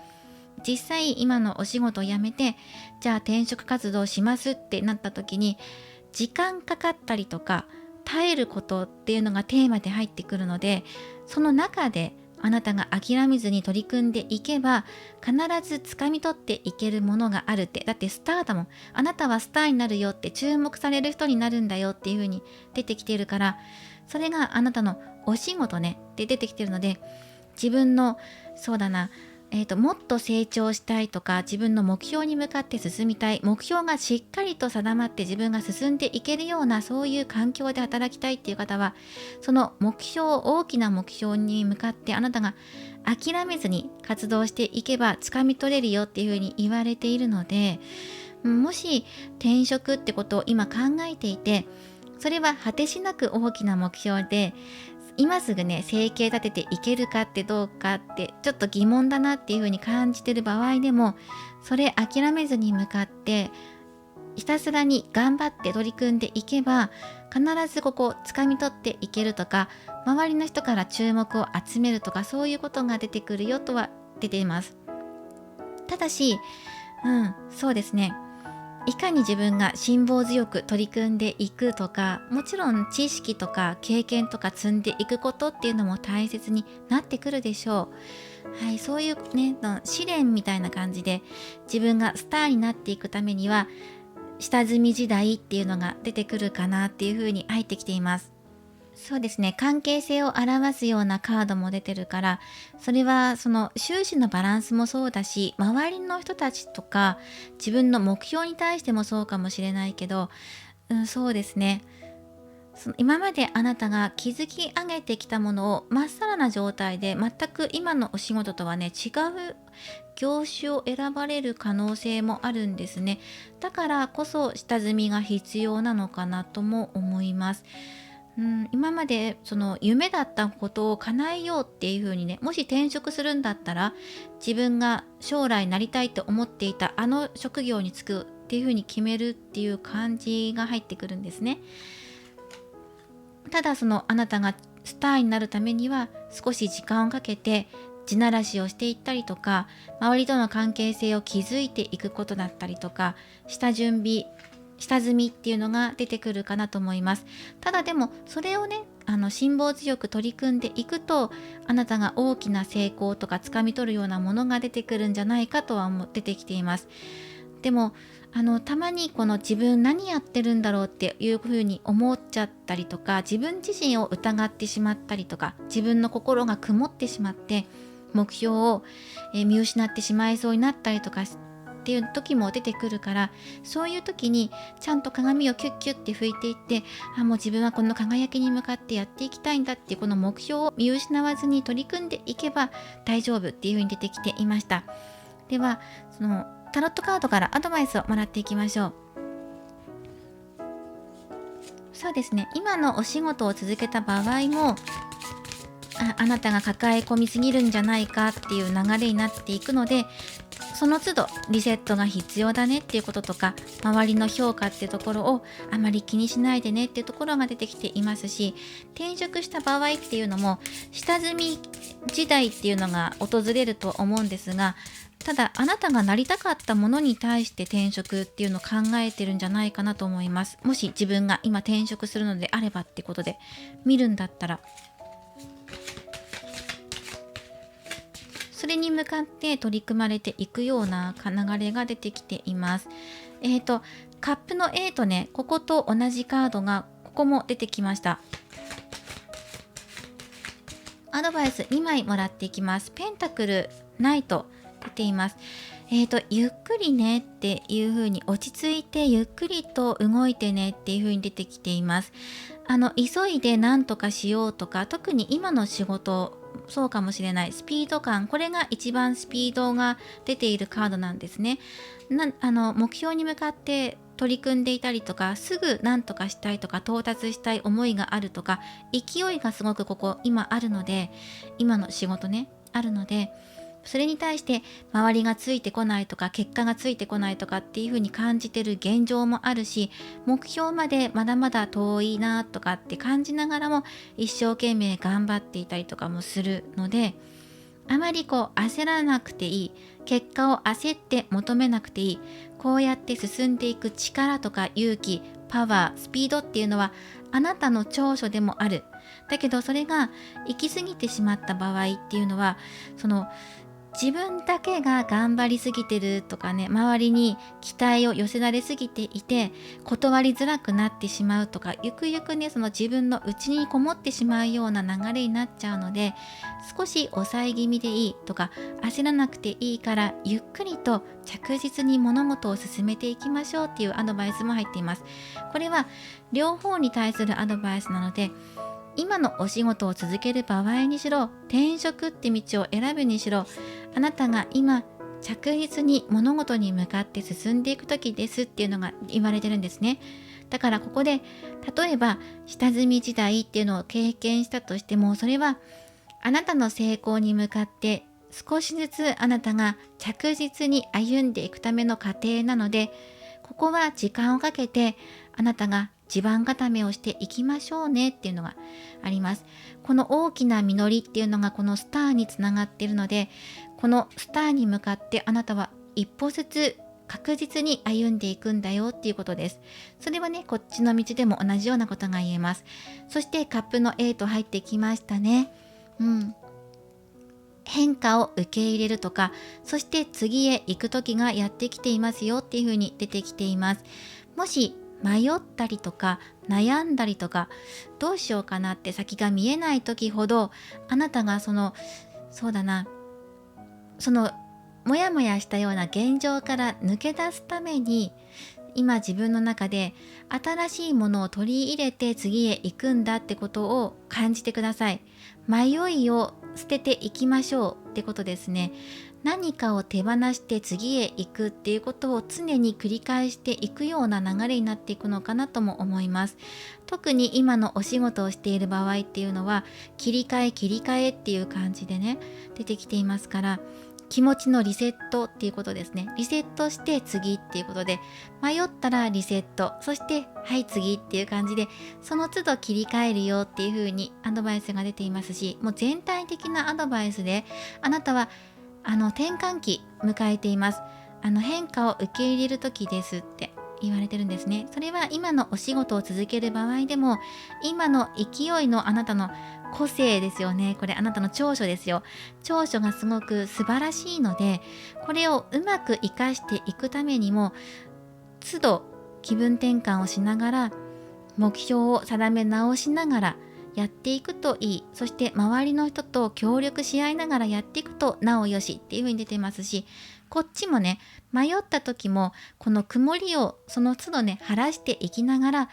実際今のお仕事を辞めて、じゃあ転職活動しますってなった時に、時間かかったりとか耐えることっていうのがテーマで入ってくるので、その中であなたが諦めずに取り組んでいけば、必ず掴み取っていけるものがあるって。だってスターだもん。あなたはスターになるよって、注目される人になるんだよっていう風に出てきているから、それがあなたのお仕事ねって出てきているので、自分のそうだな、もっと成長したいとか、自分の目標に向かって進みたい、目標がしっかりと定まって自分が進んでいけるような、そういう環境で働きたいっていう方は、その目標、大きな目標に向かってあなたが諦めずに活動していけば掴み取れるよっていうふうに言われているので、もし転職ってことを今考えていて、それは果てしなく大きな目標で、今すぐね生計立てていけるかってどうかってちょっと疑問だなっていう風に感じてる場合でも、それ諦めずに向かってひたすらに頑張って取り組んでいけば、必ずここを掴み取っていけるとか、周りの人から注目を集めるとか、そういうことが出てくるよとは出ています。ただし、そうですね、いかに自分が辛抱強く取り組んでいくとか、もちろん知識とか経験とか積んでいくことっていうのも大切になってくるでしょう。はい、そういうね、試練みたいな感じで自分がスターになっていくためには、下積み時代っていうのが出てくるかなっていう風に入ってきています。そうですね、関係性を表すようなカードも出てるから、それはその収支のバランスもそうだし、周りの人たちとか自分の目標に対してもそうかもしれないけど、そうですね、その今まであなたが築き上げてきたものをまっさらな状態で、全く今のお仕事とはね違う業種を選ばれる可能性もあるんですね。だからこそ下積みが必要なのかなとも思います。今までその夢だったことを叶えようっていう風にね、もし転職するんだったら、自分が将来なりたいと思っていたあの職業に就くっていう風に決めるっていう感じが入ってくるんですね。ただそのあなたがスターになるためには、少し時間をかけて地ならしをしていったりとか、周りとの関係性を築いていくことだったりとか、下準備下積みっていうのが出てくるかなと思います。ただでもそれをね、辛抱強く取り組んでいくと、あなたが大きな成功とか掴み取るようなものが出てくるんじゃないかとは出てきています。でもたまにこの自分何やってるんだろうっていうふうに思っちゃったりとか、自分自身を疑ってしまったりとか、自分の心が曇ってしまって目標を見失ってしまいそうになったりとかっていう時も出てくるから、そういう時にちゃんと鏡をキュッキュッて拭いていって、もう自分はこの輝きに向かってやっていきたいんだっていうこの目標を見失わずに取り組んでいけば大丈夫っていう風に出てきていました。ではそのタロットカードからアドバイスをもらっていきましょう。そうですね、今のお仕事を続けた場合も、あなたが抱え込みすぎるんじゃないかっていう流れになっていくので、その都度リセットが必要だねっていうこととか、周りの評価っていうところをあまり気にしないでねっていうところが出てきていますし、転職した場合っていうのも下積み時代っていうのが訪れると思うんですが、ただあなたがなりたかったものに対して転職っていうのを考えてるんじゃないかなと思います。もし自分が今転職するのであればってことで見るんだったら、それに向かって取り組まれていくような流れが出てきています。カップの A とね、ここと同じカードがここも出てきました。アドバイス2枚もらっていきます。ペンタクル、ナイト出ています。ゆっくりねっていう風に、落ち着いてゆっくりと動いてねっていう風に出てきています。急いで何とかしようとか、特に今の仕事そうかもしれないスピード感、これが一番スピードが出ているカードなんですね。目標に向かって取り組んでいたりとか、すぐ何とかしたいとか到達したい思いがあるとか、勢いがすごくここ今あるので、今の仕事ねあるので、それに対して周りがついてこないとか、結果がついてこないとかっていう風に感じてる現状もあるし、目標までまだまだ遠いなとかって感じながらも一生懸命頑張っていたりとかもするので、あまりこう焦らなくていい、結果を焦って求めなくていい、こうやって進んでいく力とか勇気、パワー、スピードっていうのはあなたの長所でもある。だけどそれが行き過ぎてしまった場合っていうのは、その自分だけが頑張りすぎてるとかね、周りに期待を寄せられすぎていて断りづらくなってしまうとか、ゆくゆくねその自分の内にこもってしまうような流れになっちゃうので、少し抑え気味でいいとか、焦らなくていいからゆっくりと着実に物事を進めていきましょうっていうアドバイスも入っています。これは両方に対するアドバイスなので、今のお仕事を続ける場合にしろ、転職って道を選ぶにしろ、あなたが今着実に物事に向かって進んでいく時ですっていうのが言われてるんですね。だからここで例えば下積み時代っていうのを経験したとしても、それはあなたの成功に向かって少しずつあなたが着実に歩んでいくための過程なので、ここは時間をかけてあなたが地盤固めをしていきましょうねっていうのがあります。この大きな実りっていうのがこのスターにつながっているので、このスターに向かってあなたは一歩ずつ確実に歩んでいくんだよっていうことです。それはね、こっちの道でも同じようなことが言えます。そしてカップの8入ってきましたね。変化を受け入れるとか、そして次へ行く時がやってきていますよっていうふうに出てきています。もし迷ったりとか悩んだりとか、どうしようかなって先が見えない時ほど、あなたがそのモヤモヤしたような現状から抜け出すために、今自分の中で新しいものを取り入れて次へ行くんだってことを感じてください。迷いを捨てていきましょうってことですね。何かを手放して次へ行くっていうことを常に繰り返していくような流れになっていくのかなとも思います。特に今のお仕事をしている場合っていうのは、切り替えっていう感じでね出てきていますから、気持ちのリセットっていうことですね。リセットして次っていうことで、迷ったらリセット、そしてはい次っていう感じで、その都度切り替えるよっていう風にアドバイスが出ていますし、もう全体的なアドバイスで、あなたは転換期迎えています。変化を受け入れる時ですって言われてるんですね。それは今のお仕事を続ける場合でも、今の勢いのあなたの個性ですよね。これあなたの長所ですよ。長所がすごく素晴らしいので、これをうまく活かしていくためにも、都度気分転換をしながら、目標を定め直しながらやっていくといい。そして周りの人と協力し合いながらやっていくとなおよしっていう風に出てますし、こっちもね、迷った時もこの曇りをその都度ね晴らしていきながら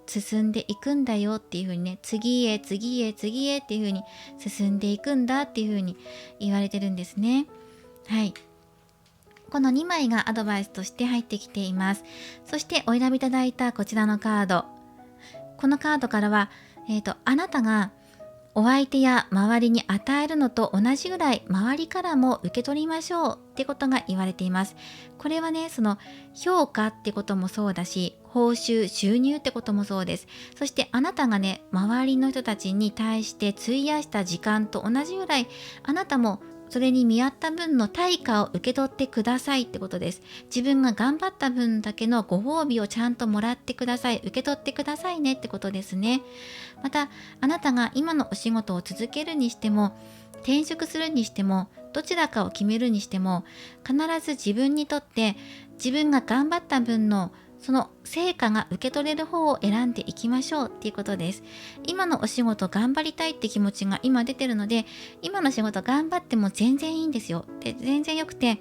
進んでいくんだよっていう風にね、次へっていう風に進んでいくんだっていう風に言われてるんですね。はい。この2枚がアドバイスとして入ってきています。そしてお選びいただいたこちらのカード。このカードからは、あなたがお相手や周りに与えるのと同じぐらい周りからも受け取りましょうってことが言われています。これはね、その評価ってこともそうだし、報酬、収入ってこともそうです。そしてあなたがね、周りの人たちに対して費やした時間と同じぐらい、あなたもそれに見合った分の対価を受け取ってくださいってことです。自分が頑張った分だけのご褒美をちゃんともらってください、受け取ってくださいねってことですね。また、あなたが今のお仕事を続けるにしても、転職するにしても、どちらかを決めるにしても、必ず自分にとって自分が頑張った分のその成果が受け取れる方を選んでいきましょうっていうことです。今のお仕事頑張りたいって気持ちが今出てるので、今の仕事頑張っても全然いいんですよ。で、全然よくて、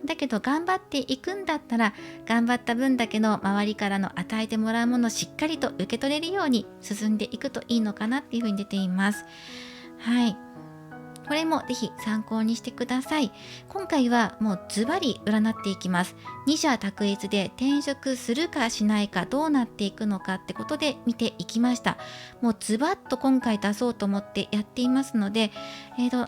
だけど頑張っていくんだったら、頑張った分だけの周りからの与えてもらうものをしっかりと受け取れるように進んでいくといいのかなっていうふうに出ています。はい。これもぜひ参考にしてください。今回はもうズバリ占っていきます。二者択一で転職するかしないかどうなっていくのかってことで見ていきました。もうズバッと今回出そうと思ってやっていますので、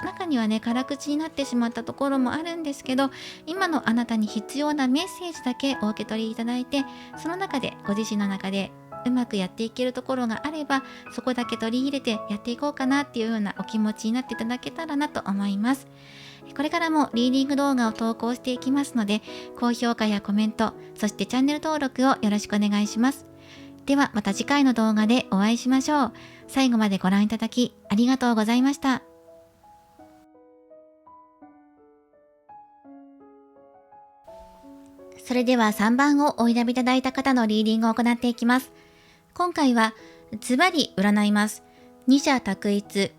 中にはね辛口になってしまったところもあるんですけど、今のあなたに必要なメッセージだけお受け取りいただいて、その中でご自身の中でうまくやっていけるところがあれば、そこだけ取り入れてやっていこうかなっていうようなお気持ちになっていただけたらなと思います。これからもリーディング動画を投稿していきますので、高評価やコメント、そしてチャンネル登録をよろしくお願いします。ではまた次回の動画でお会いしましょう。最後までご覧いただきありがとうございました。それでは3番をお選びいただいた方のリーディングを行っていきます。今回はズバリ占います。二者択一。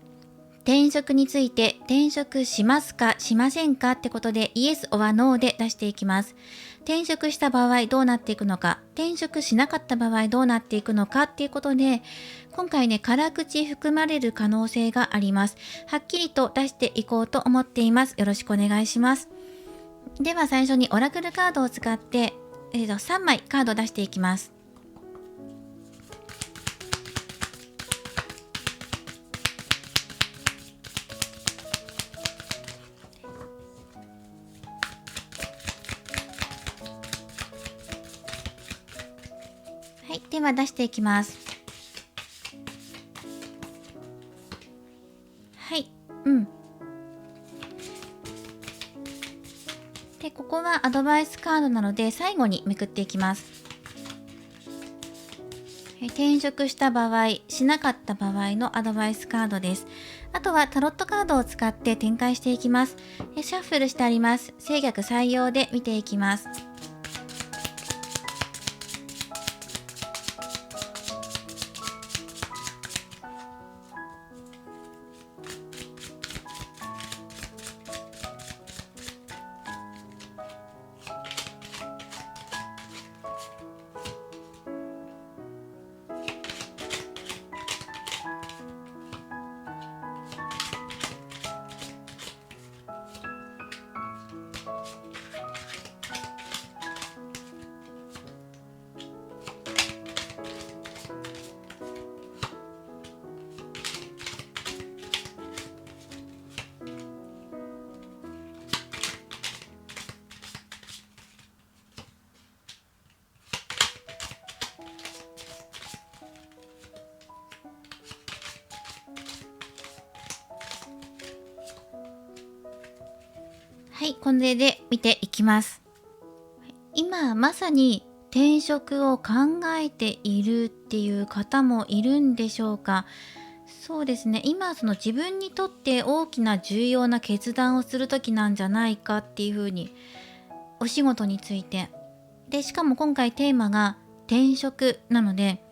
転職について転職しますかしませんかってことでイエス or ノーで出していきます。転職した場合どうなっていくのか、転職しなかった場合どうなっていくのかっていうことで、今回ね、辛口含まれる可能性があります。はっきりと出していこうと思っています。よろしくお願いします。では最初にオラクルカードを使って、3枚カードを出していきます。はい、では出していきます。はい、で、ここはアドバイスカードなので最後にめくっていきます。転職した場合、しなかった場合のアドバイスカードです。あとはタロットカードを使って展開していきます。シャッフルしてあります。制逆採用で見ていきます。はい、これで見ていきます。今まさに転職を考えているっていう方もいるんでしょうか。そうですね、今その自分にとって大きな重要な決断をする時なんじゃないかっていうふうに、お仕事についてで、しかも今回テーマが転職なので、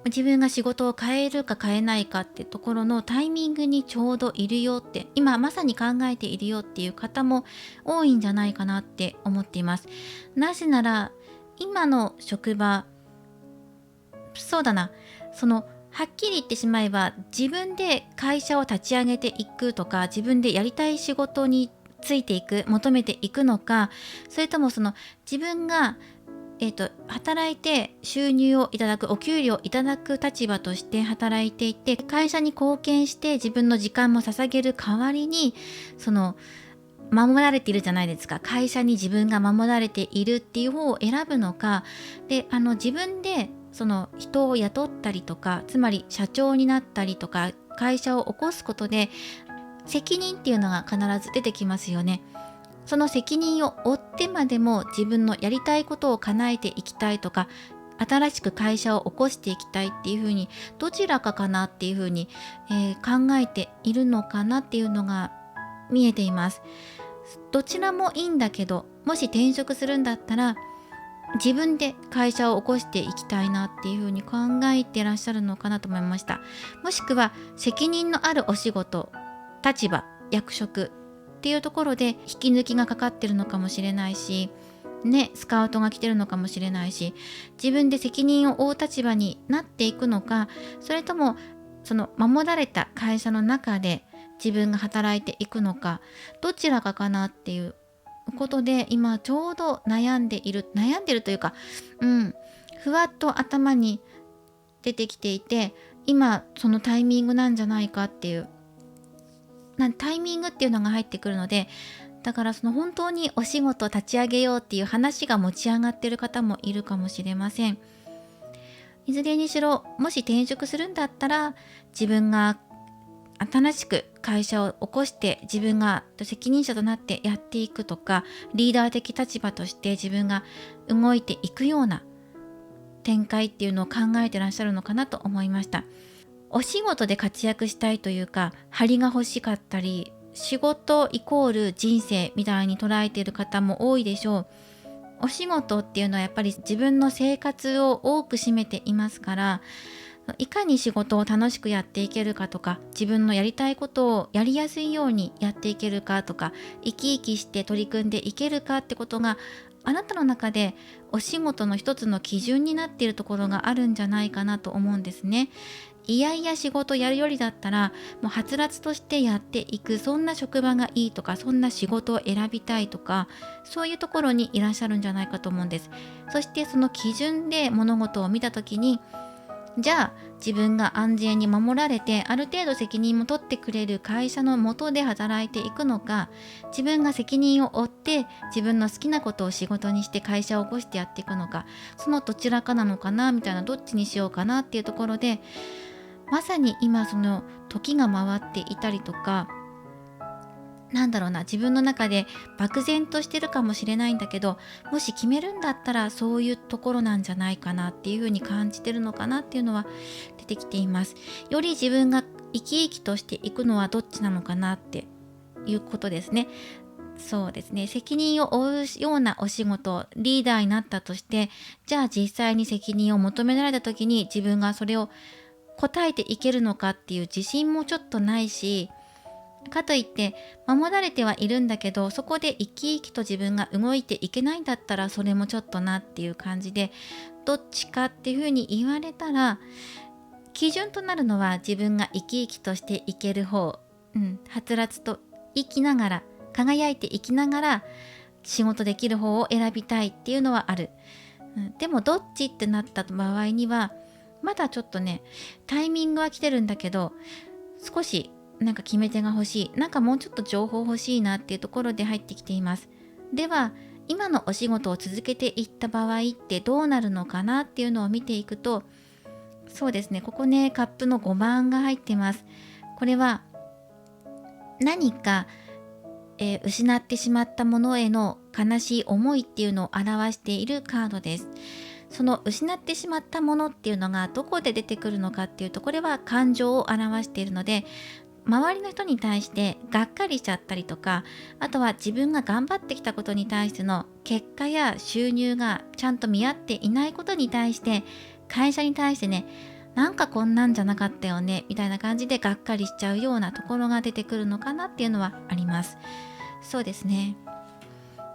自分が仕事を変えるか変えないかってところのタイミングにちょうどいるよって、今まさに考えているよっていう方も多いんじゃないかなって思っています。なぜなら今の職場、そうだな、はっきり言ってしまえば、自分で会社を立ち上げていくとか、自分でやりたい仕事についていく、求めていくのか、それとも自分が働いて収入をいただく、お給料をいただく立場として働いていて、会社に貢献して自分の時間も捧げる代わりに、守られているじゃないですか。会社に自分が守られているっていう方を選ぶのか、で、自分で人を雇ったりとか、つまり社長になったりとか、会社を起こすことで責任っていうのが必ず出てきますよね。その責任を負ってまでも自分のやりたいことを叶えていきたいとか、新しく会社を起こしていきたいっていうふうに、どちらかかなっていうふうに、考えているのかなっていうのが見えています。どちらもいいんだけど、もし転職するんだったら自分で会社を起こしていきたいなっていうふうに考えてらっしゃるのかなと思いました。もしくは責任のあるお仕事、立場、役職っていうところで引き抜きがかかってるのかもしれないしね、スカウトが来てるのかもしれないし、自分で責任を負う立場になっていくのか、それとも守られた会社の中で自分が働いていくのか、どちらかかなっていうことで、今ちょうど悩んでるというか、ふわっと頭に出てきていて、今そのタイミングなんじゃないかっていうタイミングっていうのが入ってくるので、だから本当にお仕事を立ち上げようっていう話が持ち上がってる方もいるかもしれません。いずれにしろ、もし転職するんだったら、自分が新しく会社を起こして自分が責任者となってやっていくとか、リーダー的立場として自分が動いていくような展開っていうのを考えてらっしゃるのかなと思いました。お仕事で活躍したいというか、張りが欲しかったり、仕事イコール人生みたいに捉えている方も多いでしょう。お仕事っていうのはやっぱり自分の生活を多く占めていますから、いかに仕事を楽しくやっていけるかとか、自分のやりたいことをやりやすいようにやっていけるかとか、生き生きして取り組んでいけるかってことが、あなたの中でお仕事の一つの基準になっているところがあるんじゃないかなと思うんですね。いやいや仕事やるよりだったら、もうはつらつとしてやっていく、そんな職場がいいとか、そんな仕事を選びたいとか、そういうところにいらっしゃるんじゃないかと思うんです。そしてその基準で物事を見たときに、じゃあ自分が安全に守られて、ある程度責任も取ってくれる会社の下で働いていくのか、自分が責任を負って自分の好きなことを仕事にして会社を起こしてやっていくのか、そのどちらかなのかなみたいな、どっちにしようかなっていうところで、まさに今その時が回っていたりとか、なんだろうな、自分の中で漠然としてるかもしれないんだけど、もし決めるんだったらそういうところなんじゃないかなっていうふうに感じてるのかなっていうのは出てきています。より自分が生き生きとしていくのはどっちなのかなっていうことですね。そうですね。責任を負うようなお仕事、リーダーになったとして、じゃあ実際に責任を求められた時に自分がそれを答えていけるのかっていう自信もちょっとないし、かといって守られてはいるんだけど、そこで生き生きと自分が動いていけないんだったら、それもちょっとなっていう感じで、どっちかっていうふうに言われたら、基準となるのは自分が生き生きとしていける方、はつらつと生きながら、輝いて生きながら仕事できる方を選びたいっていうのはある。でもどっちってなった場合には、まだちょっとね、タイミングは来てるんだけど、少しなんか決め手が欲しい、なんかもうちょっと情報欲しいなっていうところで入ってきています。では今のお仕事を続けていった場合ってどうなるのかなっていうのを見ていくと、そうですね、ここね、カップの5番が入ってます。これは何か、失ってしまったものへの悲しい思いっていうのを表しているカードです。その失ってしまったものっていうのがどこで出てくるのかっていうと、これは感情を表しているので、周りの人に対してがっかりしちゃったりとか、あとは自分が頑張ってきたことに対しての結果や収入がちゃんと見合っていないことに対して、会社に対してね、なんかこんなんじゃなかったよねみたいな感じでがっかりしちゃうようなところが出てくるのかなっていうのはあります。そうですね。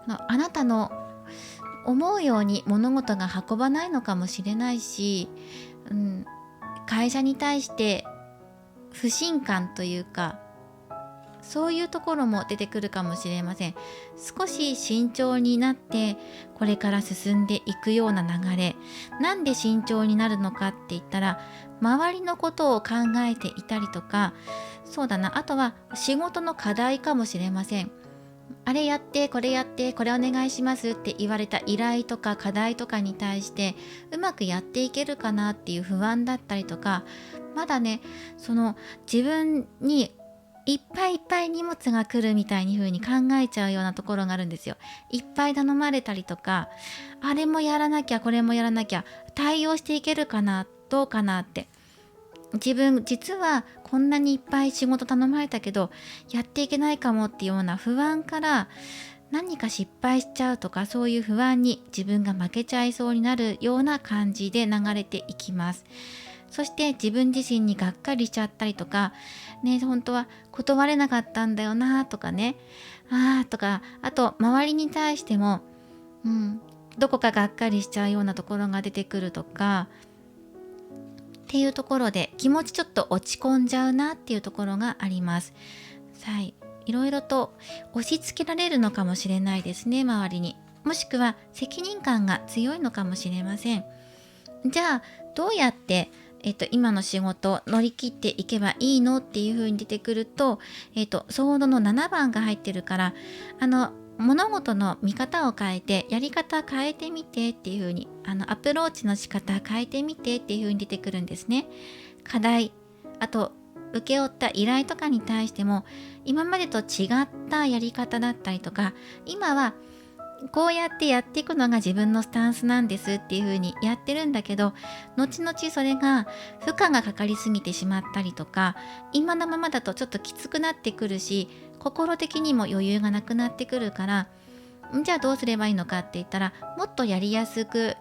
あなたの思うように物事が運ばないのかもしれないし、会社に対して不信感というか、そういうところも出てくるかもしれません。少し慎重になってこれから進んでいくような流れ。なんで慎重になるのかって言ったら、周りのことを考えていたりとか、そうだな、あとは仕事の課題かもしれません。あれやってこれやってこれお願いしますって言われた依頼とか課題とかに対してうまくやっていけるかなっていう不安だったりとか、まだね、その自分にいっぱいいっぱい荷物が来るみたいに風に考えちゃうようなところがあるんですよ。いっぱい頼まれたりとか、あれもやらなきゃこれもやらなきゃ、対応していけるかなどうかなって、自分実はこんなにいっぱい仕事頼まれたけどやっていけないかもっていうような不安から、何か失敗しちゃうとか、そういう不安に自分が負けちゃいそうになるような感じで流れていきます。そして自分自身にがっかりしちゃったりとかね、本当は断れなかったんだよなとかね、とか、あと周りに対しても、どこかがっかりしちゃうようなところが出てくるとかっていうところで、気持ちちょっと落ち込んじゃうなっていうところがあります。はい、いろいろと押し付けられるのかもしれないですね、周りに。もしくは責任感が強いのかもしれません。じゃあどうやって、今の仕事乗り切っていけばいいのっていう風に出てくると、ソードの7番が入ってるから、物事の見方を変えて、やり方変えてみてっていう風に、アプローチの仕方変えてみてっていう風に出てくるんですね。課題、あと請け負った依頼とかに対しても、今までと違ったやり方だったりとか、今はこうやってやっていくのが自分のスタンスなんですっていう風にやってるんだけど、後々それが負荷がかかりすぎてしまったりとか、今のままだとちょっときつくなってくるし、心的にも余裕がなくなってくるから、じゃあどうすればいいのかって言ったら、もっとやりやすく、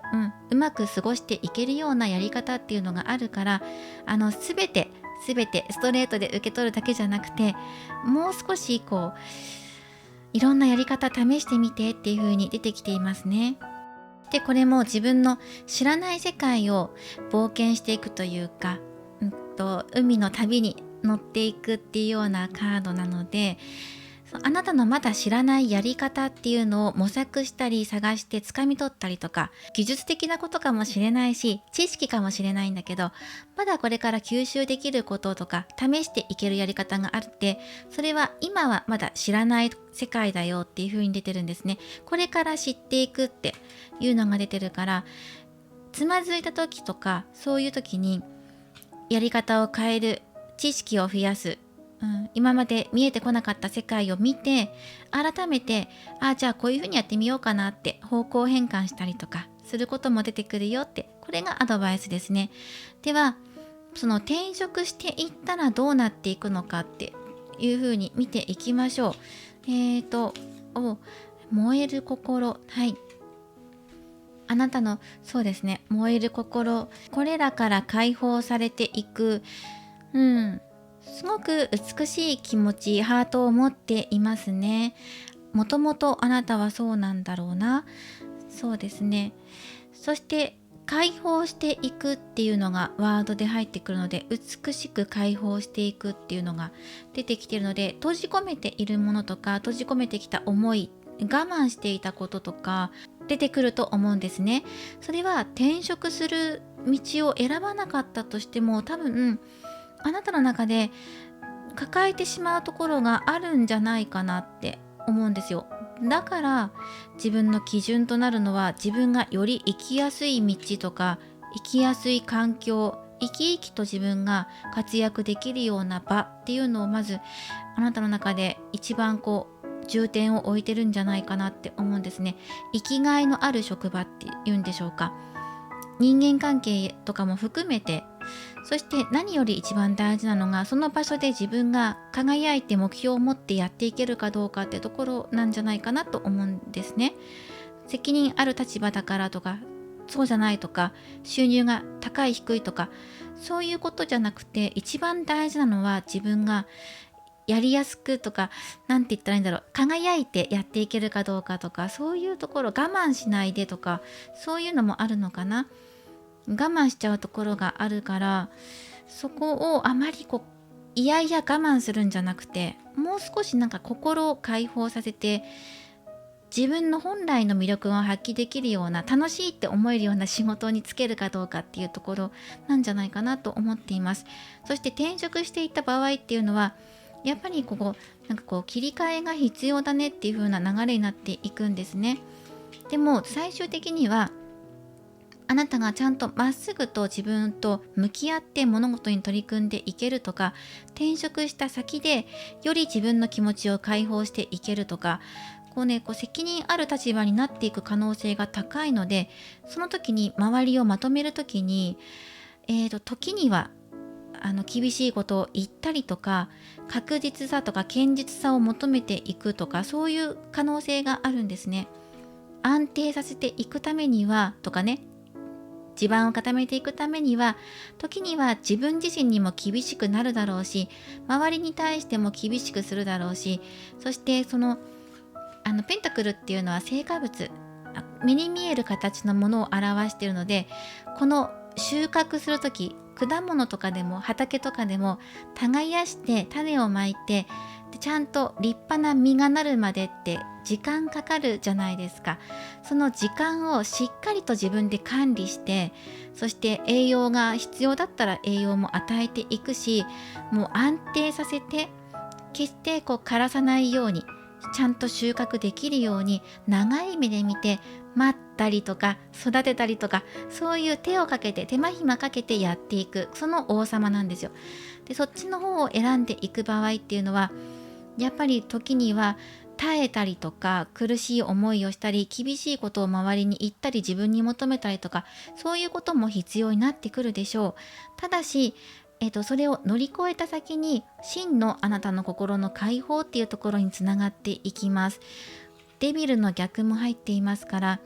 うまく過ごしていけるようなやり方っていうのがあるから、全てストレートで受け取るだけじゃなくて、もう少しいろんなやり方試してみてっていう風に出てきていますね。でこれも自分の知らない世界を冒険していくというか、海の旅に乗っていくっていうようなカードなので、あなたのまだ知らないやり方っていうのを模索したり探して掴み取ったりとか、技術的なことかもしれないし、知識かもしれないんだけど、まだこれから吸収できることとか試していけるやり方があって、それは今はまだ知らない世界だよっていう風に出てるんですね。これから知っていくっていうのが出てるから、つまずいた時とかそういう時にやり方を変える、知識を増やす、今まで見えてこなかった世界を見て、改めてじゃあこういうふうにやってみようかなって方向変換したりとかすることも出てくるよって、これがアドバイスですね。ではその転職していったらどうなっていくのかっていうふうに見ていきましょう。燃える心、あなたのそうですね、燃える心、これらから解放されていく、すごく美しい気持ち、ハートを持っていますね。もともとあなたはそうなんだろうな。そうですね。そして解放していくっていうのがワードで入ってくるので、美しく解放していくっていうのが出てきているので、閉じ込めているものとか、閉じ込めてきた思い、我慢していたこととか出てくると思うんですね。それは転職する道を選ばなかったとしても、多分あなたの中で抱えてしまうところがあるんじゃないかなって思うんですよ。だから自分の基準となるのは、自分がより生きやすい道とか生きやすい環境、生き生きと自分が活躍できるような場っていうのを、まずあなたの中で一番重点を置いてるんじゃないかなって思うんですね。生きがいのある職場っていうんでしょうか。人間関係とかも含めて、そして何より一番大事なのが、その場所で自分が輝いて目標を持ってやっていけるかどうかってところなんじゃないかなと思うんですね。責任ある立場だからとか、そうじゃないとか、収入が高い低いとか、そういうことじゃなくて、一番大事なのは自分がやりやすくとか、なんて言ったらいいんだろう、輝いてやっていけるかどうかとか、そういうところ、我慢しないでとか、そういうのもあるのかな。我慢しちゃうところがあるから、そこをあまりいやいや我慢するんじゃなくて、もう少し心を解放させて、自分の本来の魅力を発揮できるような、楽しいって思えるような仕事に就けるかどうかっていうところなんじゃないかなと思っています。そして転職していった場合っていうのは、やっぱり切り替えが必要だねっていう風な流れになっていくんですね。でも最終的には、あなたがちゃんとまっすぐと自分と向き合って物事に取り組んでいけるとか、転職した先でより自分の気持ちを解放していけるとか、責任ある立場になっていく可能性が高いので、その時に周りをまとめる時に、時には厳しいことを言ったりとか、確実さとか堅実さを求めていくとか、そういう可能性があるんですね。安定させていくためにはとかね、地盤を固めていくためには、時には自分自身にも厳しくなるだろうし、周りに対しても厳しくするだろうし、そしてペンタクルっていうのは成果物、目に見える形のものを表しているので、この収穫する時、果物とかでも畑とかでも耕して種をまいて、でちゃんと立派な実がなるまでって時間かかるじゃないですか。その時間をしっかりと自分で管理して、そして栄養が必要だったら栄養も与えていくし、もう安定させて、決して枯らさないように、ちゃんと収穫できるように長い目で見て、待ったりとか育てたりとか、そういう手をかけて手間暇かけてやっていく、その王様なんですよ。でそっちの方を選んでいく場合っていうのは、やっぱり時には耐えたりとか、苦しい思いをしたり、厳しいことを周りに言ったり、自分に求めたりとか、そういうことも必要になってくるでしょう。ただしそれを乗り越えた先に、真のあなたの心の解放っていうところにつながっていきます。デビルの逆も入っていますから、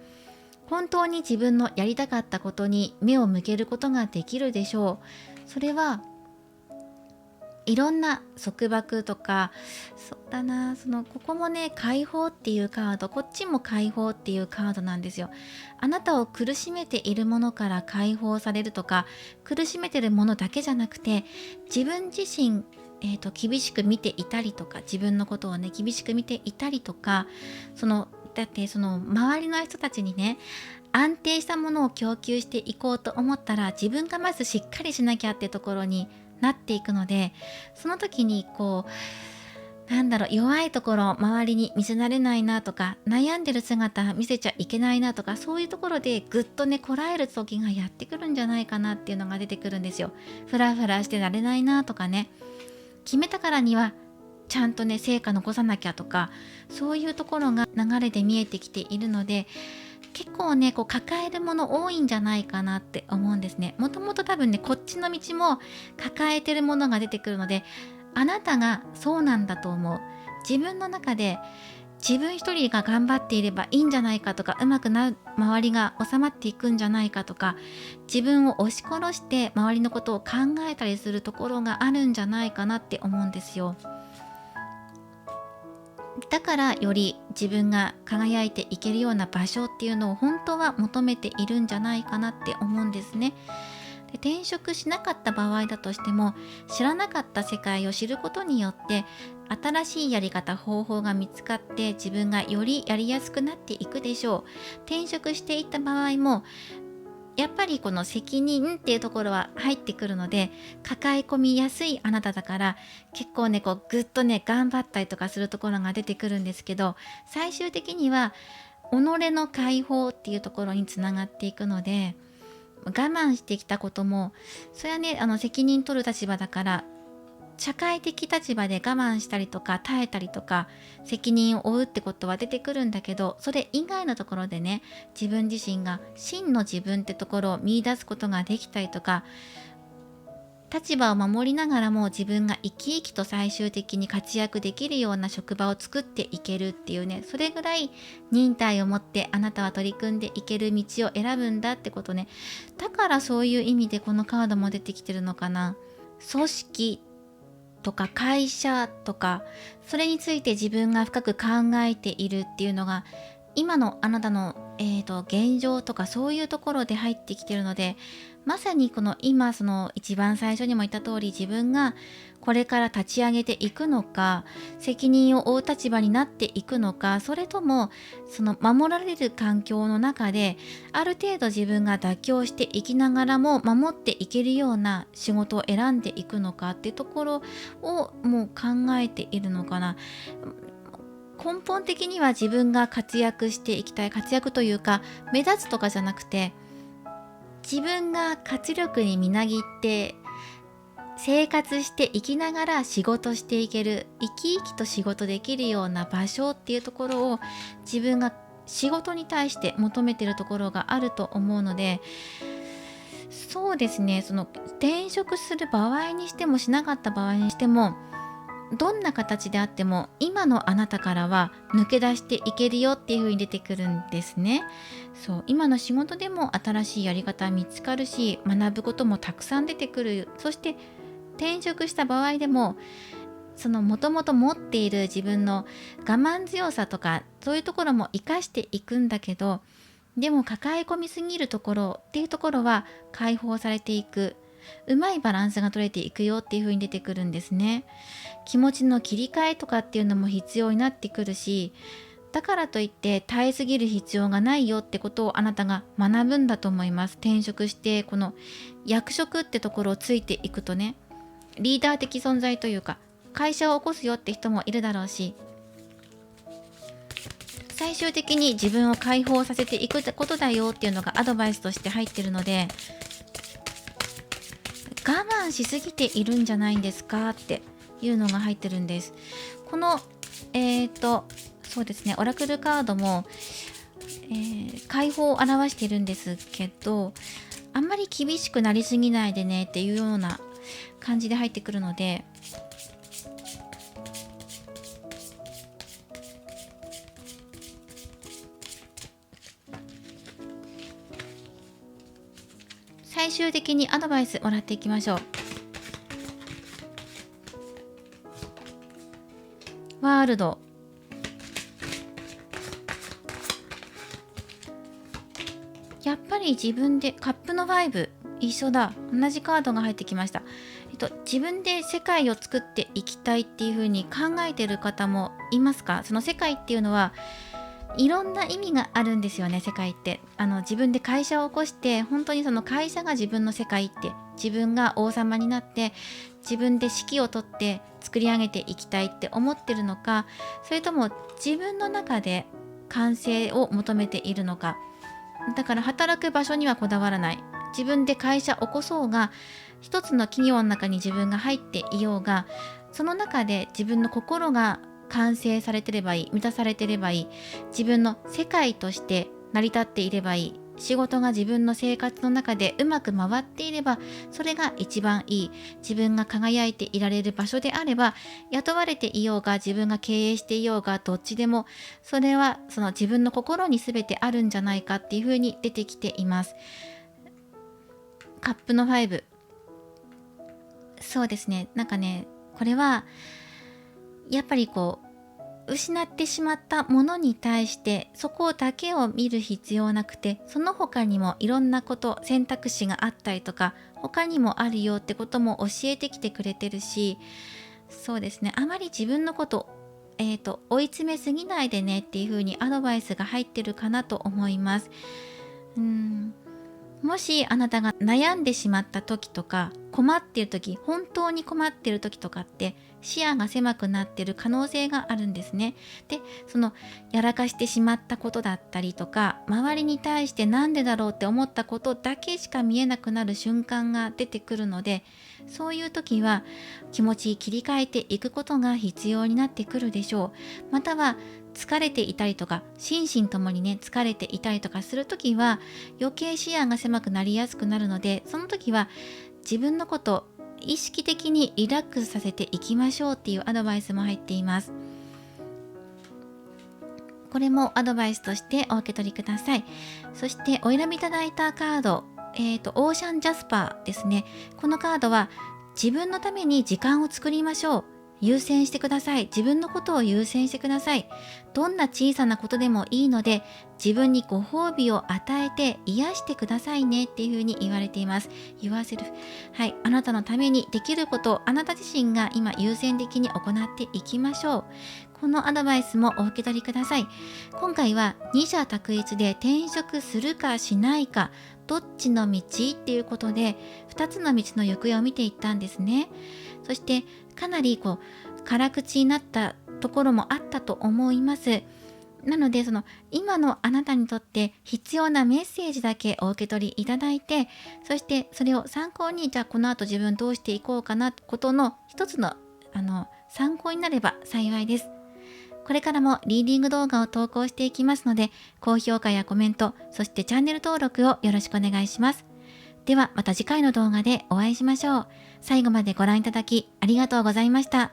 本当に自分のやりたかったことに目を向けることができるでしょう。それはいろんな束縛とか、そうだな、ここもね、解放っていうカード、こっちも解放っていうカードなんですよ。あなたを苦しめているものから解放されるとか、苦しめてるものだけじゃなくて、自分自身、厳しく見ていたりとか、自分のことをね厳しく見ていたりとか、だって周りの人たちにね、安定したものを供給していこうと思ったら、自分がまずしっかりしなきゃってところになっていくので、その時に弱いところ周りに見せられないなとか、悩んでる姿見せちゃいけないなとか、そういうところでぐっとねこらえる時がやってくるんじゃないかなっていうのが出てくるんですよ。フラフラしてられないなとかね、決めたからにはちゃんとね成果残さなきゃとか、そういうところが流れで見えてきているので、結構ね抱えるもの多いんじゃないかなって思うんですね。もともと多分ねこっちの道も抱えてるものが出てくるので、あなたがそうなんだと思う。自分の中で自分一人が頑張っていればいいんじゃないかとか、うまくな周りが収まっていくんじゃないかとか、自分を押し殺して周りのことを考えたりするところがあるんじゃないかなって思うんですよ。だからより自分が輝いていけるような場所っていうのを本当は求めているんじゃないかなって思うんですね。で、転職しなかった場合だとしても、知らなかった世界を知ることによって新しいやり方方法が見つかって、自分がよりやりやすくなっていくでしょう。転職していった場合もやっぱりこの責任っていうところは入ってくるので、抱え込みやすいあなただから、結構ねぐっとね頑張ったりとかするところが出てくるんですけど、最終的には己の解放っていうところにつながっていくので、我慢してきたこともそれはね責任取る立場だから、社会的立場で我慢したりとか耐えたりとか責任を負うってことは出てくるんだけど、それ以外のところでね、自分自身が真の自分ってところを見出すことができたりとか、立場を守りながらも自分が生き生きと最終的に活躍できるような職場を作っていけるっていうね、それぐらい忍耐を持ってあなたは取り組んでいける道を選ぶんだってことね。だからそういう意味でこのカードも出てきてるのかな。組織とか会社とか、それについて自分が深く考えているっていうのが今のあなたの、現状とかそういうところで入ってきてるので、まさにこの今一番最初にも言った通り、自分がこれから立ち上げていくのか、責任を負う立場になっていくのか、それとも守られる環境の中である程度自分が妥協していきながらも守っていけるような仕事を選んでいくのかっていうところをもう考えているのかな。根本的には自分が活躍していきたい、活躍というか目立つとかじゃなくて、自分が活力にみなぎって生活していきながら仕事していける、生き生きと仕事できるような場所っていうところを自分が仕事に対して求めているところがあると思うので、そうですね、転職する場合にしてもしなかった場合にしても、どんな形であっても今のあなたからは抜け出していけるよっていう風に出てくるんですね。そう、今の仕事でも新しいやり方見つかるし、学ぶこともたくさん出てくる。そして転職した場合でももともと持っている自分の我慢強さとかそういうところも生かしていくんだけど、でも抱え込みすぎるところっていうところは解放されていく、うまいバランスが取れていくよっていう風に出てくるんですね。気持ちの切り替えとかっていうのも必要になってくるし、だからといって耐えすぎる必要がないよってことをあなたが学ぶんだと思います。転職してこの役職ってところをついていくとね、リーダー的存在というか会社を起こすよって人もいるだろうし、最終的に自分を解放させていくことだよっていうのがアドバイスとして入ってるので、我慢しすぎているんじゃないんですかっていうのが入ってるんです。このそうですね、オラクルカードも、解放を表しているんですけど、あんまり厳しくなりすぎないでねっていうような感じで入ってくるので、最終的にアドバイスもらっていきましょう。ワールド、やっぱり自分で、カップの5、一緒だ、同じカードが入ってきました。自分で世界を作っていきたいっていう風に考えてる方もいますか？その世界っていうのはいろんな意味があるんですよね。世界って自分で会社を起こして、本当にその会社が自分の世界って、自分が王様になって自分で指揮を取って作り上げていきたいって思ってるのか、それとも自分の中で完成を求めているのか。だから働く場所にはこだわらない、自分で会社起こそうが、一つの企業の中に自分が入っていようが、その中で自分の心が完成されてればいい、満たされてればいい、自分の世界として成り立っていればいい、仕事が自分の生活の中でうまく回っていれば、それが一番いい、自分が輝いていられる場所であれば、雇われていようが自分が経営していようが、どっちでもそれはその自分の心に全てあるんじゃないかっていうふうに出てきています。カップの5、そうですね、なんかね、これはやっぱり失ってしまったものに対してそこだけを見る必要なくて、その他にもいろんなこと、選択肢があったりとか、他にもあるよってことも教えてきてくれてるし、そうですね、あまり自分のこと追い詰めすぎないでねっていう風にアドバイスが入ってるかなと思います。もしあなたが悩んでしまった時とか、困っている時、本当に困っている時とかって視野が狭くなっている可能性があるんですね。で、そのやらかしてしまったことだったりとか、周りに対してなんでだろうって思ったことだけしか見えなくなる瞬間が出てくるので、そういう時は気持ち切り替えていくことが必要になってくるでしょう。または疲れていたりとか、心身ともにね疲れていたりとかするときは余計視野が狭くなりやすくなるので、その時は自分のこと意識的にリラックスさせていきましょうっていうアドバイスも入っています。これもアドバイスとしてお受け取りください。そしてお選びいただいたカード、オーシャンジャスパーですね。このカードは自分のために時間を作りましょう。優先してください。自分のことを優先してください。どんな小さなことでもいいので、自分にご褒美を与えて癒してくださいねっていうふうに言われています。言わせる。はい。あなたのためにできることをあなた自身が今優先的に行っていきましょう。このアドバイスもお受け取りください。今回は二者択一で転職するかしないか、どっちの道っていうことで2つの道の行方を見ていったんですね。そしてかなり辛口になったところもあったと思います。なので今のあなたにとって必要なメッセージだけお受け取りいただいて、そしてそれを参考に、じゃあこの後自分どうしていこうかなことの一つの参考になれば幸いです。これからもリーディング動画を投稿していきますので、高評価やコメント、そしてチャンネル登録をよろしくお願いします。ではまた次回の動画でお会いしましょう。最後までご覧いただきありがとうございました。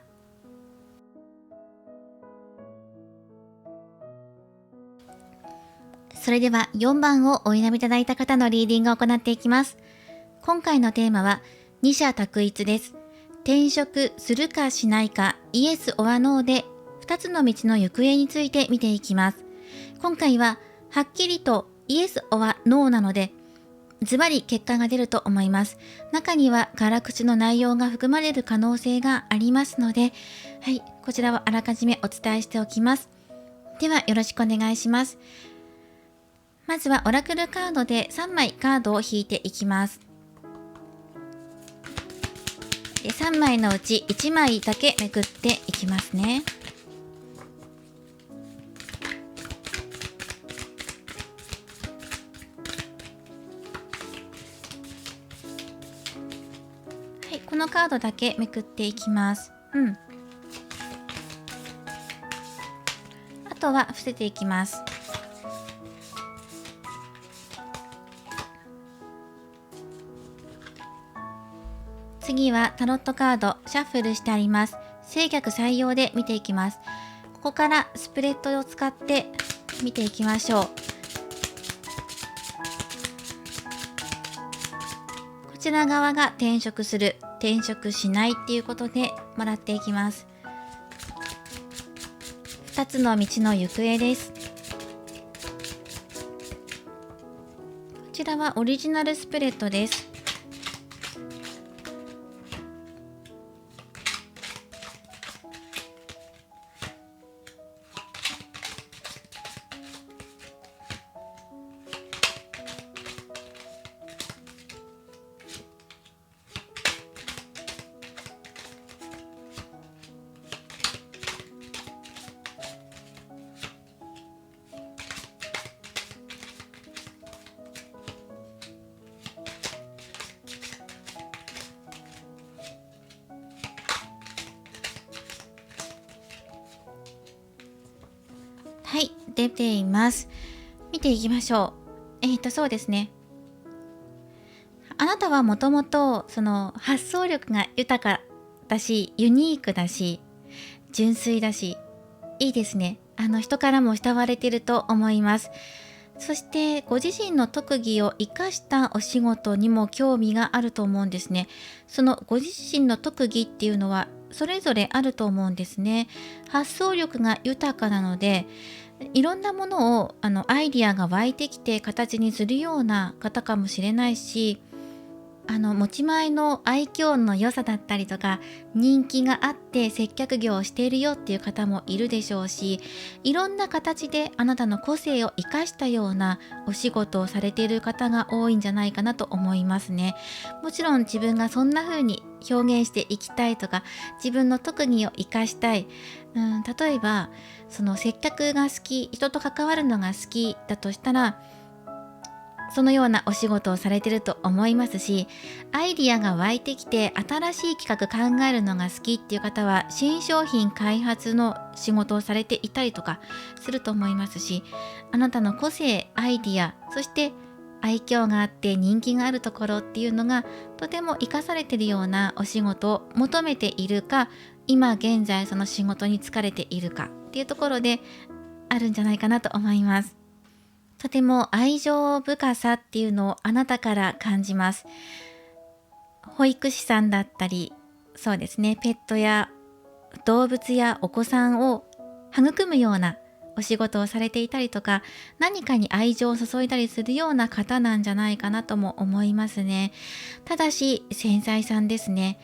それでは4番をお選びいただいた方のリーディングを行っていきます。今回のテーマは二者択一です。転職するかしないか、イエスオアノーで2つの道の行方について見ていきます。今回ははっきりとイエスオアノーなので、ズバリ結果が出ると思います。中には辛口の内容が含まれる可能性がありますので、はい、こちらはあらかじめお伝えしておきます。ではよろしくお願いします。まずはオラクルカードで3枚カードを引いていきます。で3枚のうち1枚だけめくっていきますね。はい、このカードだけめくっていきます。あとは伏せていきます。次はタロットカードシャッフルしてあります。正逆採用で見ていきます。ここからスプレッドを使って見ていきましょう。ちら側が転職する、転職しないっていうことでもらっていきます。2つの道の行方です。こちらはオリジナルスプレッドです。はい、出ています。見ていきましょう。そうですね。あなたはもともとその発想力が豊かだし、ユニークだし、純粋だし、いいですね。人からも慕われていると思います。そしてご自身の特技を生かしたお仕事にも興味があると思うんですね。そのご自身の特技っていうのはそれぞれあると思うんですね。発想力が豊かなので、いろんなものをアイディアが湧いてきて形にするような方かもしれないし、持ち前の愛嬌の良さだったりとか、人気があって接客業をしているよっていう方もいるでしょうし、いろんな形であなたの個性を生かしたようなお仕事をされている方が多いんじゃないかなと思いますね。もちろん自分がそんな風に表現していきたいとか、自分の特技を生かしたい、例えばその接客が好き、人と関わるのが好きだとしたら、そのようなお仕事をされていると思いますし、アイディアが湧いてきて新しい企画考えるのが好きっていう方は新商品開発の仕事をされていたりとかすると思いますし、あなたの個性、アイディア、そして愛嬌があって人気があるところっていうのがとても生かされているようなお仕事を求めているか、今現在その仕事に疲れているかっていうところであるんじゃないかなと思います。とても愛情深さっていうのをあなたから感じます。保育士さんだったり、そうですね、ペットや動物やお子さんを育むようなお仕事をされていたりとか、何かに愛情を注いだりするような方なんじゃないかなとも思いますね。ただし繊細さんですね。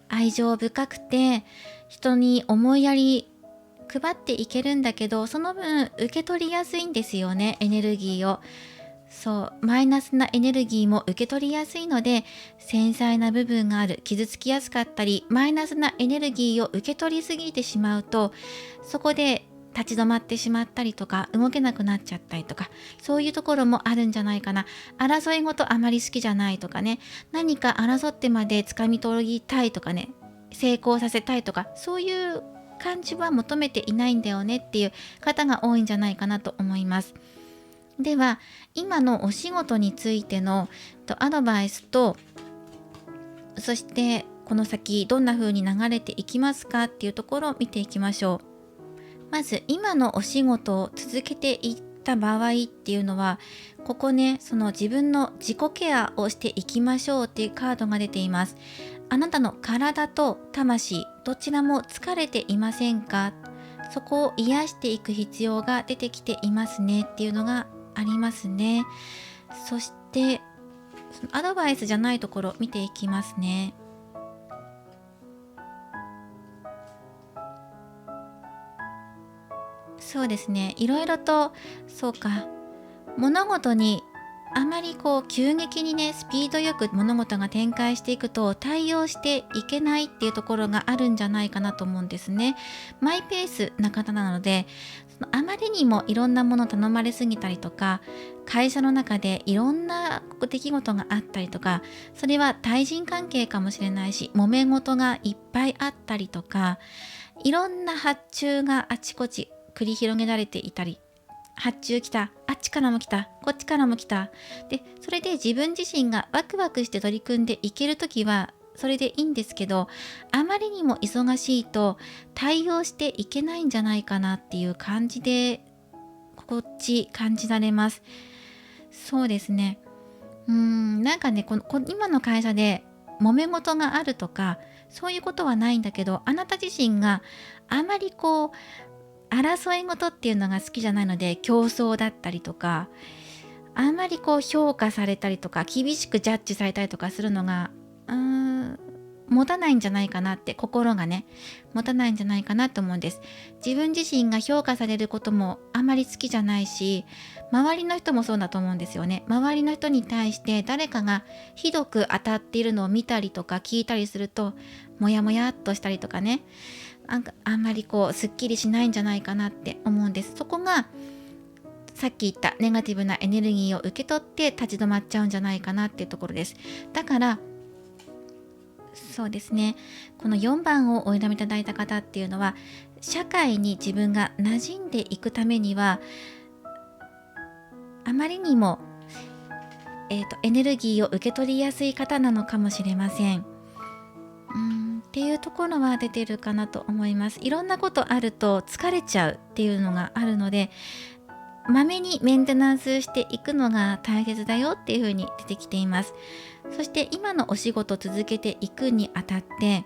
愛情深くて人に思いやり配っていけるんだけど、その分受け取りやすいんですよね、エネルギーを。そうマイナスなエネルギーも受け取りやすいので、繊細な部分がある、傷つきやすかったり、マイナスなエネルギーを受け取りすぎてしまうと、そこで立ち止まってしまったりとか、動けなくなっちゃったりとか、そういうところもあるんじゃないかな。争い事あまり好きじゃないとかね、何か争ってまで掴み取りたいとかね、成功させたいとか、そういう感じは求めていないんだよねっていう方が多いんじゃないかなと思います。では今のお仕事についてのアドバイスと、そしてこの先どんな風に流れていきますかっていうところを見ていきましょう。まず今のお仕事を続けていった場合っていうのは、ここね、その自分の自己ケアをしていきましょうっていうカードが出ています。あなたの体と魂どちらも疲れていませんか？そこを癒していく必要が出てきていますねっていうのがありますね。そしてそのアドバイスじゃないところ見ていきますね。そうですね、いろいろと、そうか、物事にあまり急激にね、スピードよく物事が展開していくと対応していけないっていうところがあるんじゃないかなと思うんですね。マイペースな方なので、あまりにもいろんなもの頼まれすぎたりとか、会社の中でいろんな出来事があったりとか、それは対人関係かもしれないし、揉め事がいっぱいあったりとか、いろんな発注があちこち繰り広げられていたり、発注来た、あっちからも来た、こっちからも来た。で、それで自分自身がワクワクして取り組んでいけるときはそれでいいんですけど、あまりにも忙しいと対応していけないんじゃないかなっていう感じで、こっち感じられます。そうですね。なんかね、今の会社で揉め事があるとかそういうことはないんだけど、あなた自身があまり争い事っていうのが好きじゃないので、競争だったりとか、あんまり評価されたりとか厳しくジャッジされたりとかするのが持たないんじゃないかなって、心がね持たないんじゃないかなと思うんです。自分自身が評価されることもあまり好きじゃないし、周りの人もそうだと思うんですよね。周りの人に対して誰かがひどく当たっているのを見たりとか聞いたりすると、モヤモヤっとしたりとかね、あんまりすっきりしないんじゃないかなって思うんです。そこがさっき言ったネガティブなエネルギーを受け取って立ち止まっちゃうんじゃないかなっていうところです。だからそうですね、この4番をお選びいただいた方っていうのは、社会に自分が馴染んでいくためにはあまりにも、エネルギーを受け取りやすい方なのかもしれません。っていうところは出てるかなと思います。いろんなことあると疲れちゃうっていうのがあるので、まめにメンテナンスしていくのが大切だよっていうふうに出てきています。そして今のお仕事を続けていくにあたって、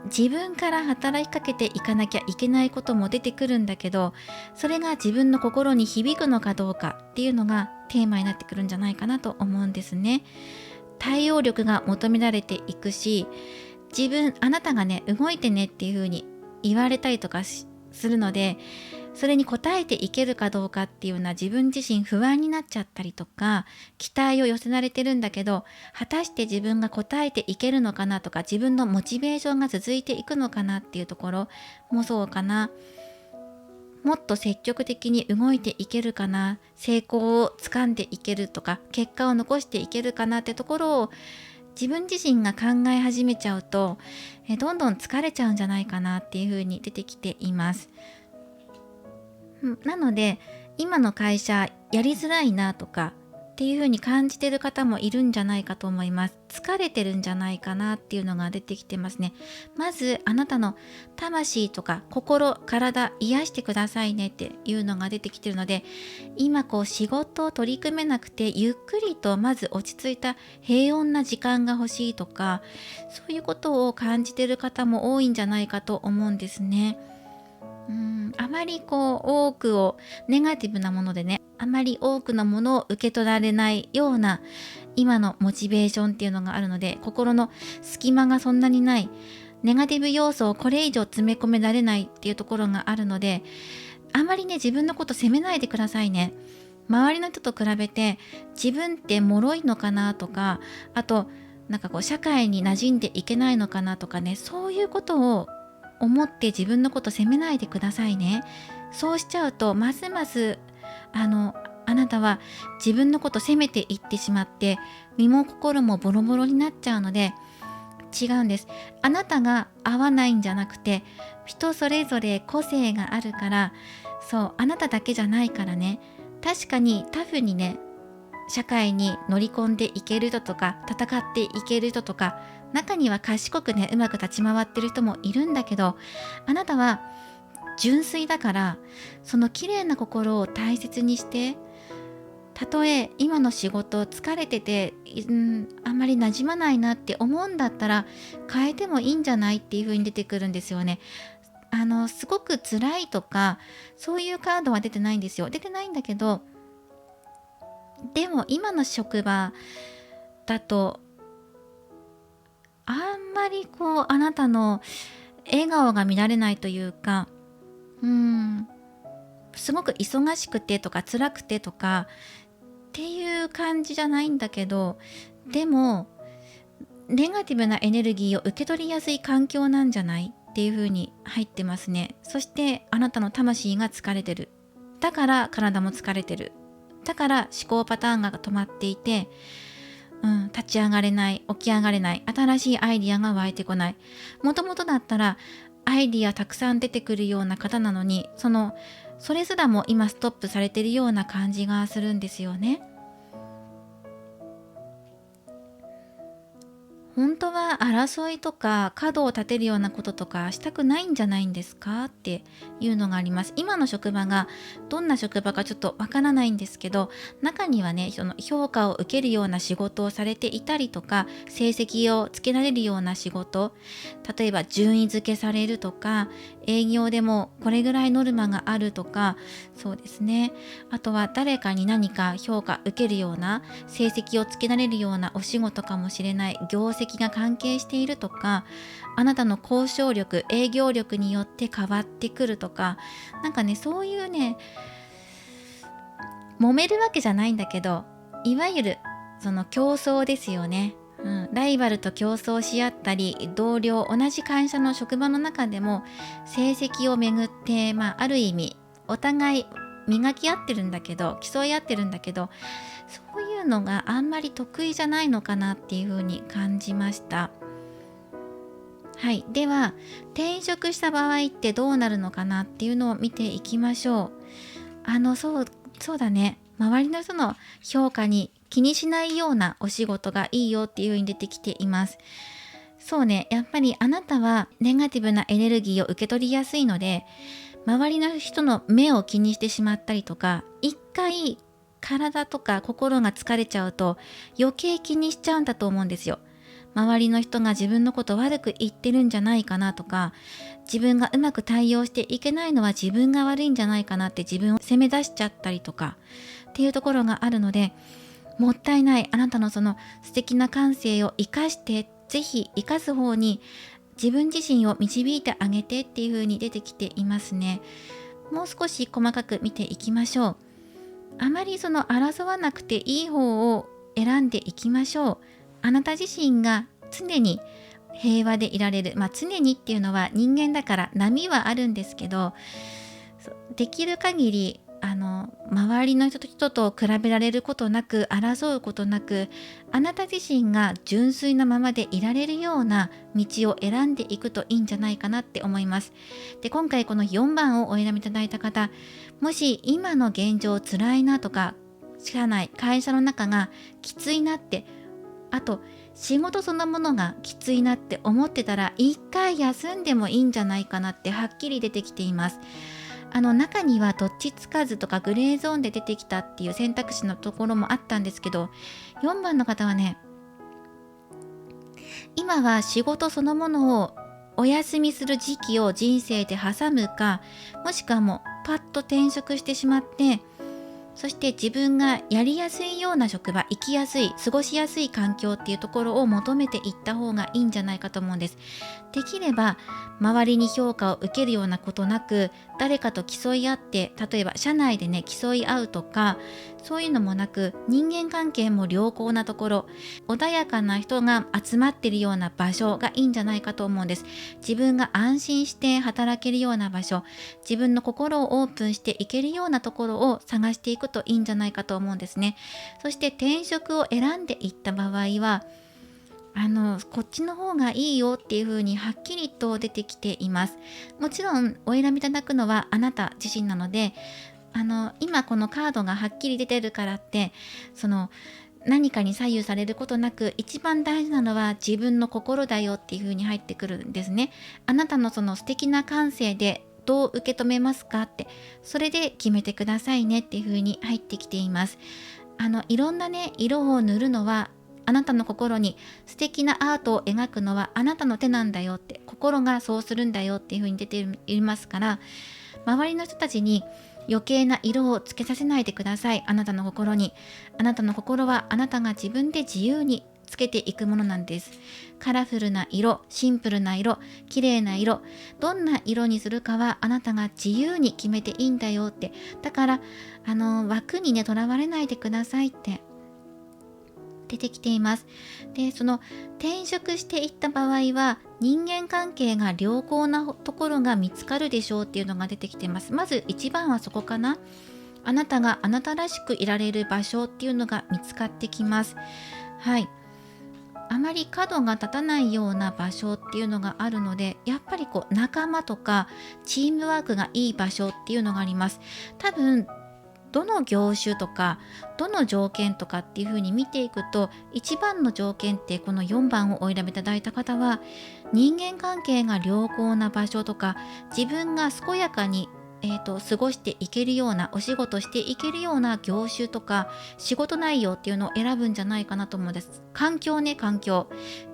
自分から働きかけていかなきゃいけないことも出てくるんだけど、それが自分の心に響くのかどうかっていうのがテーマになってくるんじゃないかなと思うんですね。対応力が求められていくし、あなたがね動いてねっていうふうに言われたりとかするので、それに応えていけるかどうかっていうのは自分自身不安になっちゃったりとか、期待を寄せられてるんだけど果たして自分が応えていけるのかなとか、自分のモチベーションが続いていくのかなっていうところもそうかな。もっと積極的に動いていけるかな、成功をつかんでいけるとか結果を残していけるかなってところを自分自身が考え始めちゃうと、どんどん疲れちゃうんじゃないかなっていう風に出てきています。なので今の会社やりづらいなとかっていう風に感じてる方もいるんじゃないかと思います。疲れてるんじゃないかなっていうのが出てきてますね。まずあなたの魂とか心、体癒してくださいねっていうのが出てきてるので、今仕事を取り組めなくてゆっくりとまず落ち着いた平穏な時間が欲しいとか、そういうことを感じてる方も多いんじゃないかと思うんですね。あまり多くをネガティブなものでね、あまり多くのものを受け取られないような今のモチベーションっていうのがあるので、心の隙間がそんなにない、ネガティブ要素をこれ以上詰め込められないっていうところがあるので、あまりね自分のこと責めないでくださいね。周りの人と比べて自分って脆いのかなとか、あと社会に馴染んでいけないのかなとかね、そういうことを思って自分のこと責めないでくださいね。そうしちゃうとますますあなたは自分のこと責めていってしまって、身も心もボロボロになっちゃうので、違うんです。あなたが合わないんじゃなくて、人それぞれ個性があるから、そうあなただけじゃないからね。確かにタフにね社会に乗り込んでいける人とか戦っていける人とか、中には賢くねうまく立ち回ってる人もいるんだけど、あなたは純粋だから、その綺麗な心を大切にして、たとえ今の仕事疲れててあんまり馴染まないなって思うんだったら変えてもいいんじゃないっていう風に出てくるんですよね。すごく辛いとかそういうカードは出てないんですよ。出てないんだけど、でも今の職場だとあんまりあなたの笑顔が見られないというか、すごく忙しくてとか辛くてとかっていう感じじゃないんだけど、でもネガティブなエネルギーを受け取りやすい環境なんじゃないっていう風に入ってますね。そしてあなたの魂が疲れてる。だから体も疲れてる。だから思考パターンが止まっていて、立ち上がれない、起き上がれない、新しいアイディアが湧いてこない。もともとだったらアイディアたくさん出てくるような方なのに、それすらも今ストップされてるような感じがするんですよね。本当は争いとか角を立てるようなこととかしたくないんじゃないんですかっていうのがあります。今の職場がどんな職場かちょっとわからないんですけど、中にはね、その評価を受けるような仕事をされていたりとか、成績をつけられるような仕事、例えば順位付けされるとか、営業でもこれぐらいノルマがあるとか、そうですね。あとは誰かに何か評価受けるような、成績をつけられるようなお仕事かもしれない、業績が関係しているとか、あなたの交渉力、営業力によって変わってくるとか、なんかね、そういうね、揉めるわけじゃないんだけど、いわゆるその競争ですよね。ライバルと競争し合ったり、同僚、同じ会社の職場の中でも成績をめぐって、ある意味お互い磨き合ってるんだけど、競い合ってるんだけど、そういうのがあんまり得意じゃないのかなっていうふうに感じました。はい、では転職した場合ってどうなるのかなっていうのを見ていきましょう。そうだね。周りの人の評価に気にしないようなお仕事がいいよっていう風に出てきています。そうね、やっぱりあなたはネガティブなエネルギーを受け取りやすいので、周りの人の目を気にしてしまったりとか、一回体とか心が疲れちゃうと余計気にしちゃうんだと思うんですよ。周りの人が自分のこと悪く言ってるんじゃないかなとか、自分がうまく対応していけないのは自分が悪いんじゃないかなって自分を責め出しちゃったりとかっていうところがあるので、もったいない。あなたのその素敵な感性を生かして、ぜひ生かす方に自分自身を導いてあげてっていう風に出てきていますね。もう少し細かく見ていきましょう。あまりその争わなくていい方を選んでいきましょう。あなた自身が常に平和でいられる。常にっていうのは人間だから波はあるんですけど、できる限り周りの人と比べられることなく、争うことなく、あなた自身が純粋なままでいられるような道を選んでいくといいんじゃないかなって思います。で、今回この4番をお選びいただいた方、もし今の現状辛いなとか、社内、会社の中がきついなって、あと仕事そのものがきついなって思ってたら、一回休んでもいいんじゃないかなってはっきり出てきています。中にはどっちつかずとかグレーゾーンで出てきたっていう選択肢のところもあったんですけど、4番の方はね、今は仕事そのものをお休みする時期を人生で挟むか、もしくはもうパッと転職してしまって、そして自分がやりやすいような職場、生きやすい、過ごしやすい環境っていうところを求めていった方がいいんじゃないかと思うんです。できれば周りに評価を受けるようなことなく、誰かと競い合って、例えば社内でね競い合うとか、そういうのもなく、人間関係も良好なところ、穏やかな人が集まってるような場所がいいんじゃないかと思うんです。自分が安心して働けるような場所、自分の心をオープンしていけるようなところを探していくといいんじゃないかと思うんですね。そして転職を選んでいった場合は、こっちの方がいいよっていう風にはっきりと出てきています。もちろんお選びいただくのはあなた自身なので、今このカードがはっきり出てるからって、その何かに左右されることなく、一番大事なのは自分の心だよっていう風に入ってくるんですね。あなたのその素敵な感性でどう受け止めますかって、それで決めてくださいねっていう風に入ってきています。いろんなね色を塗るのは、あなたの心に素敵なアートを描くのはあなたの手なんだよって、心がそうするんだよっていう風に出ていますから、周りの人たちに余計な色をつけさせないでください。あなたの心に。あなたの心はあなたが自分で自由につけていくものなんです。カラフルな色、シンプルな色、綺麗な色、どんな色にするかはあなたが自由に決めていいんだよって。だから枠にねとらわれないでくださいって出てきています。で、その転職していった場合は、人間関係が良好なところが見つかるでしょうっていうのが出てきています。まず一番はそこかな。あなたがあなたらしくいられる場所っていうのが見つかってきます。はい。あまり角が立たないような場所っていうのがあるので、やっぱり仲間とかチームワークがいい場所っていうのがあります。多分どの業種とかどの条件とかっていう風に見ていくと、一番の条件ってこの4番をお選びいただいた方は、人間関係が良好な場所とか、自分が健やかに過ごしていけるような、お仕事していけるような業種とか仕事内容っていうのを選ぶんじゃないかなと思うんです。環境ね、環境。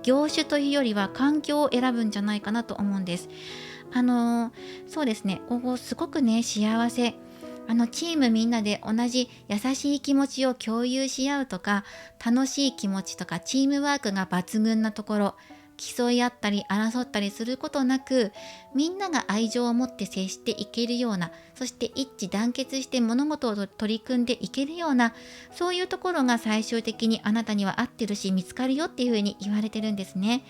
業種というよりは環境を選ぶんじゃないかなと思うんです。そうですね、ここすごくね、幸せ。チームみんなで同じ優しい気持ちを共有し合うとか、楽しい気持ちとかチームワークが抜群なところ、競い合ったり争ったりすることなく、みんなが愛情を持って接していけるような、そして一致団結して物事を取り組んでいけるような、そういうところが最終的にあなたには合ってるし見つかるよっていうふうに言われてるんですね。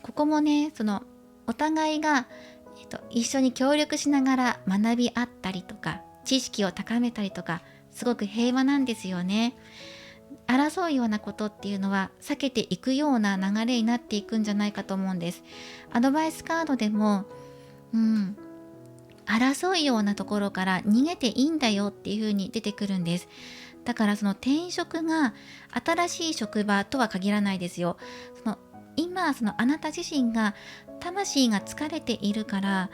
ここもね、お互いが、一緒に協力しながら学び合ったりとか、知識を高めたりとか、すごく平和なんですよね。争うようなことっていうのは避けていくような流れになっていくんじゃないかと思うんです。アドバイスカードでも、争うようなところから逃げていいんだよっていう風に出てくるんです。だから転職が新しい職場とは限らないですよ。今あなた自身が魂が疲れているから、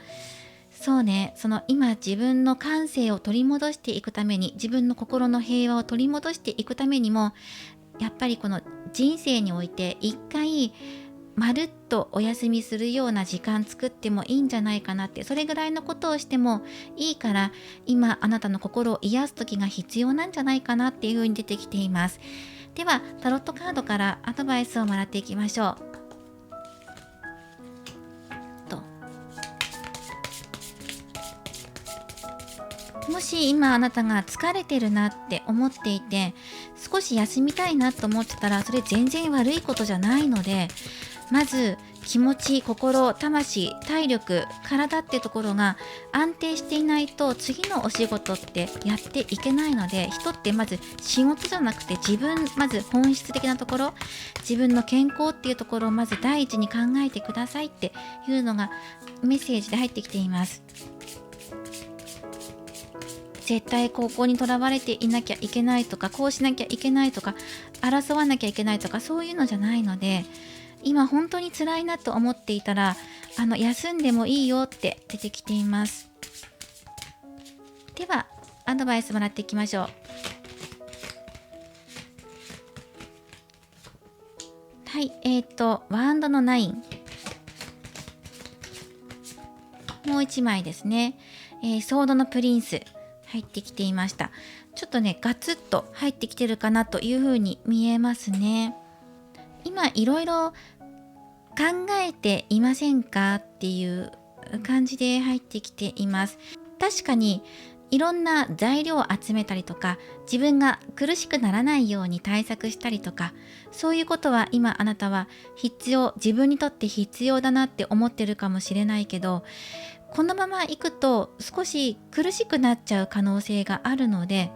そうね、今自分の感性を取り戻していくために、自分の心の平和を取り戻していくためにも、やっぱりこの人生において一回まるっとお休みするような時間作ってもいいんじゃないかなって、それぐらいのことをしてもいいから、今あなたの心を癒す時が必要なんじゃないかなっていう風に出てきています。ではタロットカードからアドバイスをもらっていきましょう。もし今あなたが疲れてるなって思っていて、少し休みたいなと思ってたら、それ全然悪いことじゃないので、まず気持ち、心、魂、体力、体ってところが安定していないと、次のお仕事ってやっていけないので、人ってまず仕事じゃなくて自分、まず本質的なところ、自分の健康っていうところをまず第一に考えてくださいっていうのがメッセージで入ってきています。絶対高校にとらわれていなきゃいけないとか、こうしなきゃいけないとか、争わなきゃいけないとか、そういうのじゃないので、今本当に辛いなと思っていたら、休んでもいいよって出てきています。ではアドバイスもらっていきましょう。はい、ワンドの9、もう1枚ですね、ソードのプリンス入ってきていました。ちょっとね、ガツッと入ってきてるかなというふうに見えますね。今いろいろ考えていませんかっていう感じで入ってきています。確かにいろんな材料を集めたりとか、自分が苦しくならないように対策したりとか、そういうことは今あなたは自分にとって必要だなって思ってるかもしれないけど、このまま行くと少し苦しくなっちゃう可能性があるので、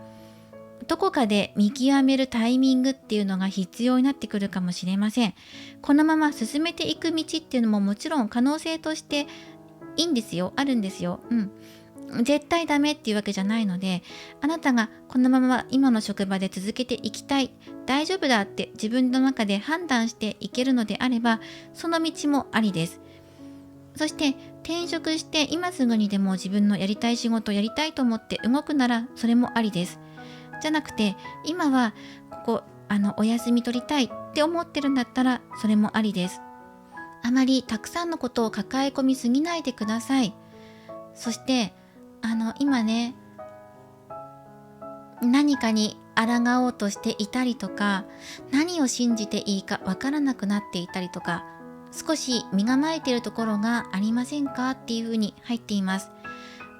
どこかで見極めるタイミングっていうのが必要になってくるかもしれません。このまま進めていく道っていうのももちろん可能性としていいんですよ、あるんですよ。絶対ダメっていうわけじゃないので、あなたがこのまま今の職場で続けていきたい、大丈夫だって自分の中で判断していけるのであれば、その道もありです。そして転職して今すぐにでも自分のやりたい仕事をやりたいと思って動くなら、それもありです。じゃなくて、今はお休み取りたいって思ってるんだったら、それもありです。あまりたくさんのことを抱え込みすぎないでください。そして今ね、何かに抗おうとしていたりとか、何を信じていいかわからなくなっていたりとか、少し身構えているところがありませんかっていうふうに入っています。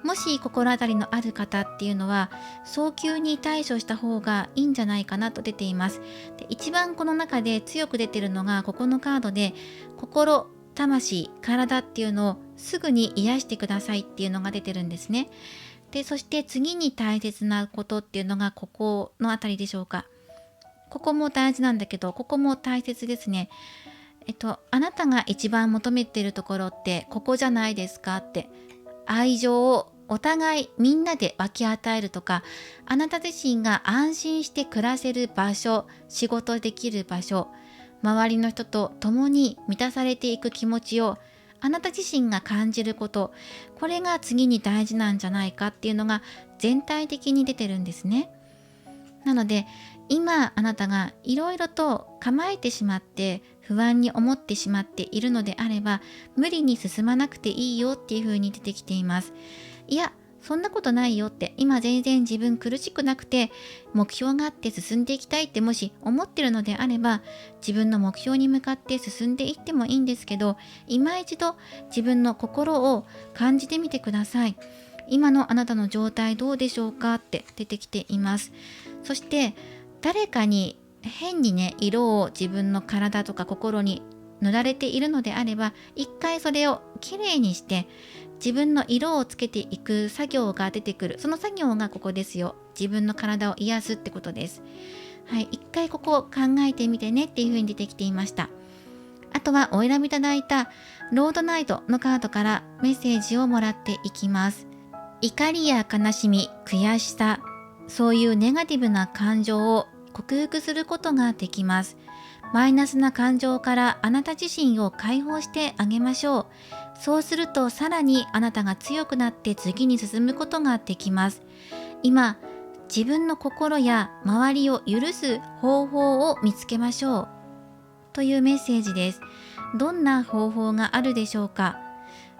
もし心当たりのある方っていうのは、早急に対処した方がいいんじゃないかなと出ています。で、一番この中で強く出てるのがここのカードで、心、魂、体っていうのをすぐに癒してくださいっていうのが出てるんですね。で、そして次に大切なことっていうのがここのあたりでしょうか。ここも大事なんだけど、ここも大切ですね。あなたが一番求めているところってここじゃないですかって。愛情をお互いみんなで分け与えるとか、あなた自身が安心して暮らせる場所、仕事できる場所、周りの人と共に満たされていく気持ちをあなた自身が感じること、これが次に大事なんじゃないかっていうのが全体的に出てるんですね。なので今あなたがいろいろと構えてしまって不安に思ってしまっているのであれば、無理に進まなくていいよっていう風に出てきています。いや、そんなことないよって、今全然自分苦しくなくて目標があって進んでいきたいってもし思ってるのであれば、自分の目標に向かって進んでいってもいいんですけど、今一度自分の心を感じてみてください。今のあなたの状態どうでしょうかって出てきています。そして誰かに変にね、色を自分の体とか心に塗られているのであれば、一回それをきれいにして自分の色をつけていく作業が出てくる。その作業がここですよ。自分の体を癒すってことです。はい、一回ここを考えてみてねっていう風に出てきていました。あとはお選びいただいたロードナイトのカードからメッセージをもらっていきます。怒りや悲しみ、悔しさ、そういうネガティブな感情を克服することができます。マイナスな感情からあなた自身を解放してあげましょう。そうするとさらにあなたが強くなって次に進むことができます。今、自分の心や周りを許す方法を見つけましょう。というメッセージです。どんな方法があるでしょうか。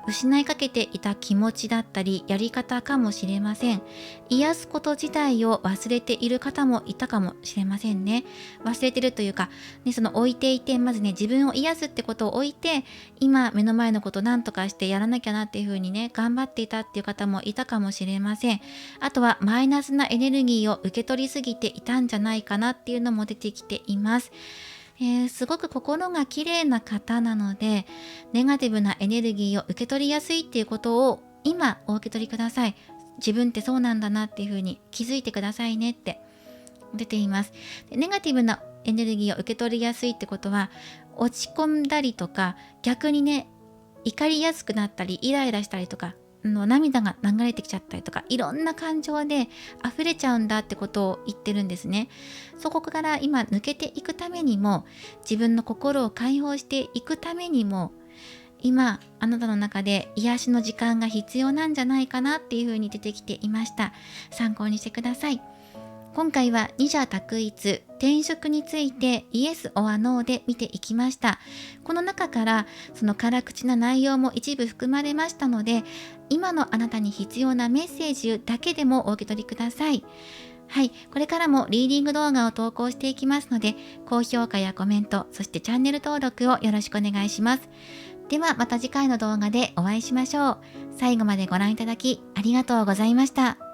失いかけていた気持ちだったりやり方かもしれません。癒すこと自体を忘れている方もいたかもしれませんね。忘れてるというか、ね、その置いていて、まずね、自分を癒すってことを置いて、今目の前のことなんとかしてやらなきゃなっていう風にね、頑張っていたっていう方もいたかもしれません。あとはマイナスなエネルギーを受け取りすぎていたんじゃないかなっていうのも出てきています。すごく心が綺麗な方なので、ネガティブなエネルギーを受け取りやすいっていうことを今お受け取りください。自分ってそうなんだなっていうふうに気づいてくださいねって出ています。で、ネガティブなエネルギーを受け取りやすいってことは、落ち込んだりとか、逆にね、怒りやすくなったり、イライラしたりとか、涙が流れてきちゃったりとか、いろんな感情で溢れちゃうんだってことを言ってるんですね。そこから今抜けていくためにも、自分の心を解放していくためにも、今あなたの中で癒しの時間が必要なんじゃないかなっていうふうに出てきていました。参考にしてください。今回は二者択一、転職についてイエスオアノーで見ていきました。この中からその辛口な内容も一部含まれましたので、今のあなたに必要なメッセージだけでもお受け取りください。はい、これからもリーディング動画を投稿していきますので、高評価やコメント、そしてチャンネル登録をよろしくお願いします。ではまた次回の動画でお会いしましょう。最後までご覧いただきありがとうございました。